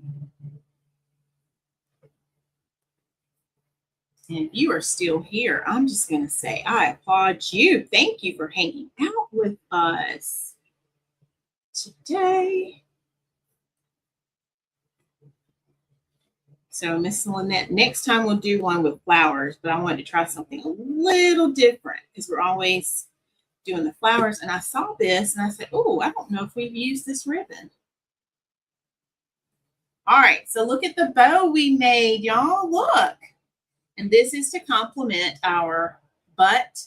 And if you are still here, I'm just going to say I applaud you. Thank you for hanging out with us today. So Miss Lynette, next time we'll do one with flowers, but I wanted to try something a little different because we're always doing the flowers. And I saw this and I said, oh, I don't know if we've used this ribbon. All right, so look at the bow we made, y'all. Look. And this is to complement our But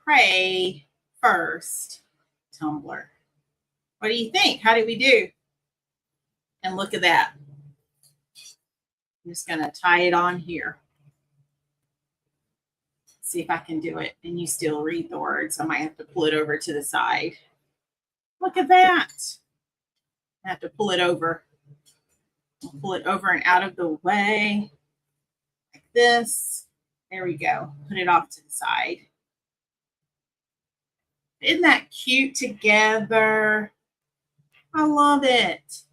Pray First tumbler. What do you think? How did we do? And look at that. I'm just going to tie it on here. See if I can do it. And you still read the words. I might have to pull it over to the side. Look at that. I have to pull it over. I'll pull it over and out of the way. Like this. There we go. Put it off to the side. Isn't that cute together? I love it.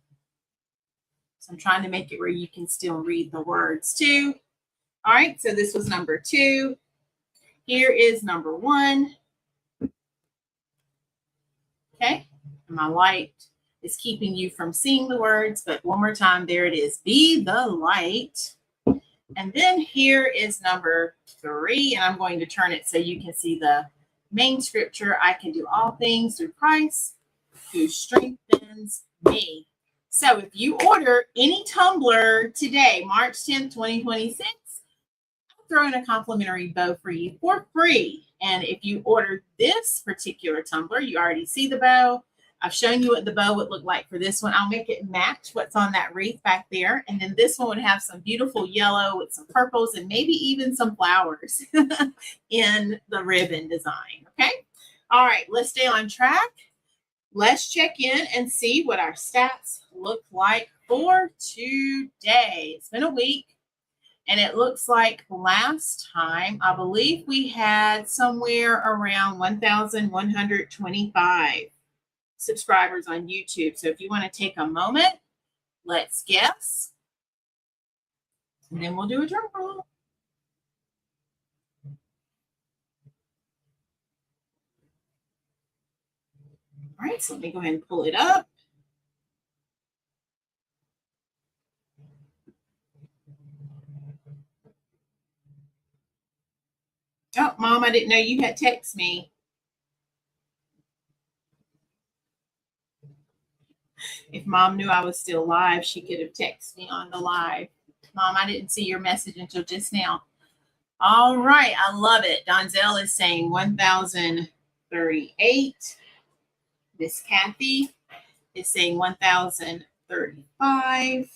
I'm trying to make it where you can still read the words too. All right, so this was number 2. Here is number 1. Okay, and my light is keeping you from seeing the words, but one more time, there it is. Be the light. And then here is number 3, and I'm going to turn it so you can see the main scripture. I can do all things through Christ who strengthens me. So if you order any tumbler today, March 10th, 2026, I'll throw in a complimentary bow for you for free. And if you order this particular tumbler, you already see the bow. I've shown you what the bow would look like for this one. I'll make it match what's on that wreath back there. And then this one would have some beautiful yellow with some purples and maybe even some flowers in the ribbon design. Okay. All right, let's stay on track. Let's check in and see what our stats look like for today. It's been a week, and it looks like last time, I believe we had somewhere around 1,125 subscribers on YouTube. So if you want to take a moment, let's guess, and then we'll do a drum roll. All right, so let me go ahead and pull it up. Oh, Mom, I didn't know you had texted me. If Mom knew I was still live, she could have texted me on the live. Mom, I didn't see your message until just now. All right, I love it. Donzel is saying 1,000 1,038. Miss Kathy is saying 1,035.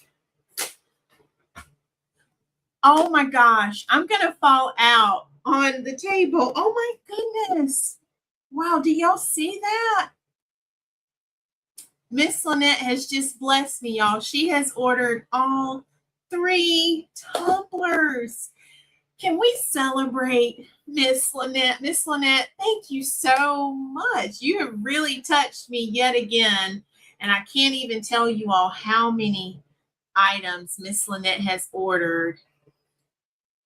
Oh my gosh, I'm going to fall out on the table. Oh my goodness. Wow, do y'all see that? Miss Lynette has just blessed me, y'all. She has ordered all 3 tumblers. Can we celebrate Miss Lynette? Miss Lynette, thank you so much. You have really touched me yet again. And I can't even tell you all how many items Miss Lynette has ordered.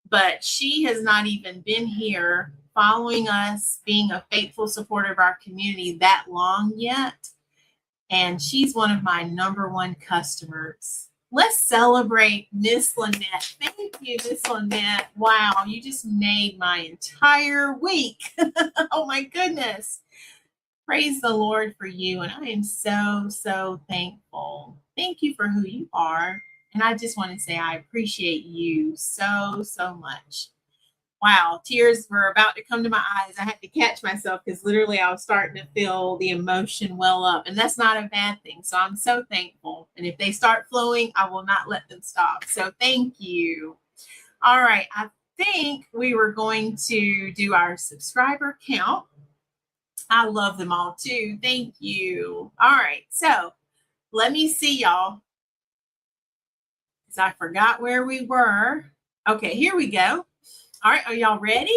But she has not even been here following us, being a faithful supporter of our community that long yet. And she's one of my #1 customers. Let's celebrate Miss Lynette. Thank you, Miss Lynette. Wow, you just made my entire week. Oh my goodness. Praise the Lord for you. And I am so, so thankful. Thank you for who you are. And I just want to say I appreciate you so, so much. Wow, tears were about to come to my eyes. I had to catch myself because literally I was starting to feel the emotion well up. And that's not a bad thing. So I'm so thankful. And if they start flowing, I will not let them stop. So thank you. All right, I think we were going to do our subscriber count. I love them all too. Thank you. All right, so let me see y'all. Because I forgot where we were. Okay, here we go. All right, are y'all ready?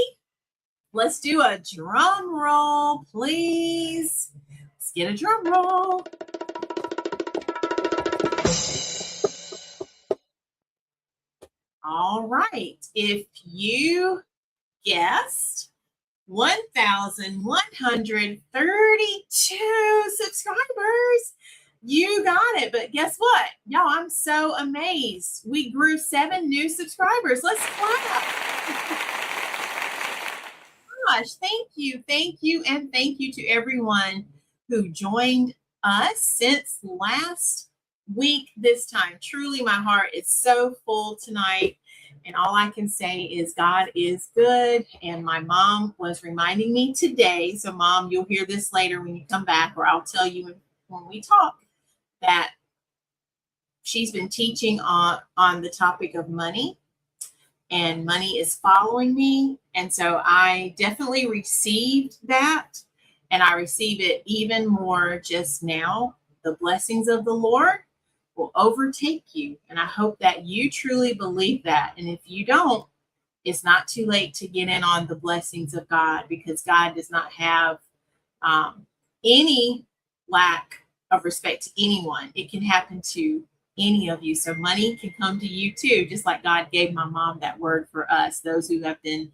Let's do a drum roll, please. Let's get a drum roll. All right, if you guessed 1,132 subscribers, you got it. But guess what? Y'all, I'm so amazed. We grew 7 new subscribers. Let's clap. Gosh, thank you, and thank you to everyone who joined us since last week this time. Truly, my heart is so full tonight, and all I can say is God is good. And my mom was reminding me today, so Mom, you'll hear this later when you come back, or I'll tell you when we talk, that she's been teaching on the topic of money. And money is following me. And so I definitely received that. And I receive it even more just now. The blessings of the Lord will overtake you. And I hope that you truly believe that. And if you don't, it's not too late to get in on the blessings of God, because God does not have any lack of respect to anyone. It can happen to any of you. So money can come to you too, just like God gave my mom that word for us, those who have been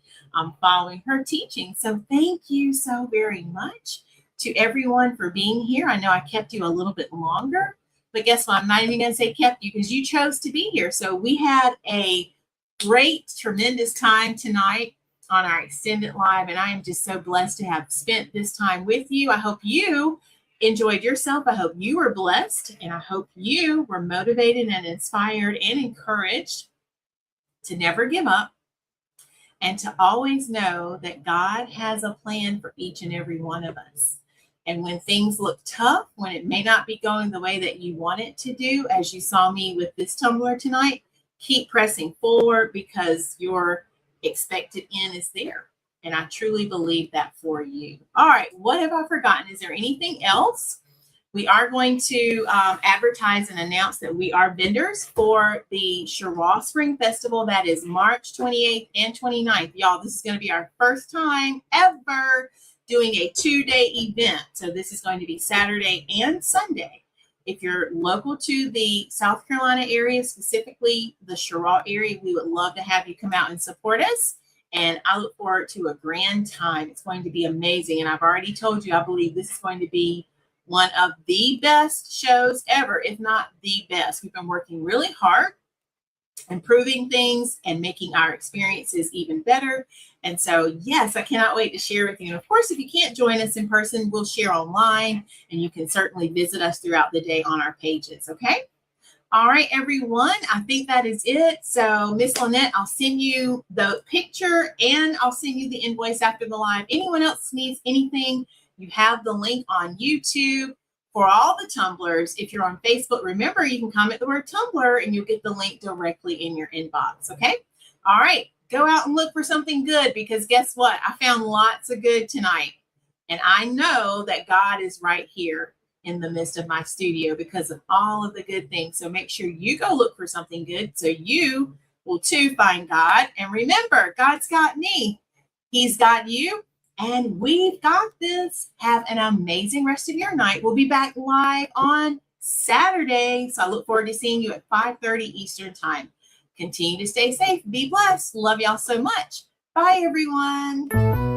following her teaching. So thank you so very much to everyone for being here. I know I kept you a little bit longer, but guess what? I'm not even going to say kept you, because you chose to be here. So we had a great, tremendous time tonight on our extended live, and I am just so blessed to have spent this time with you. I hope you enjoyed yourself. I hope you were blessed, and I hope you were motivated and inspired and encouraged to never give up, and to always know that God has a plan for each and every one of us. And when things look tough, when it may not be going the way that you want it to do, as you saw me with this tumbler tonight, keep pressing forward, because your expected end is there. And I truly believe that for you. All right, what have I forgotten? Is there anything else? We are going to advertise and announce that we are vendors for the Sherrall Spring Festival. That is March 28th and 29th. Y'all, this is going to be our first time ever doing a 2-day event. So this is going to be Saturday and Sunday. If you're local to the South Carolina area, specifically the Sherrall area, we would love to have you come out and support us. And I look forward to a grand time. It's going to be amazing. And I've already told you, I believe this is going to be one of the best shows ever, if not the best. We've been working really hard, improving things and making our experiences even better. And so, yes, I cannot wait to share with you. And of course, if you can't join us in person, we'll share online, and you can certainly visit us throughout the day on our pages. Okay. All right, everyone, I think that is it. So, Miss Lynette, I'll send you the picture and I'll send you the invoice after the live. Anyone else needs anything, You have the link on YouTube for all the tumblers. If you're on Facebook, remember you can comment the word Tumbler and you'll get the link directly in your inbox. Okay. All right. Go out and look for something good, because guess what? I found lots of good tonight. And I know that God is right here in the midst of my studio because of all of the good things. So make sure you go look for something good so you will too find God. And remember, God's got me. He's got you. And we've got this. Have an amazing rest of your night. We'll be back live on Saturday. So I look forward to seeing you at 5:30 Eastern Time. Continue to stay safe. Be blessed. Love y'all so much. Bye, everyone.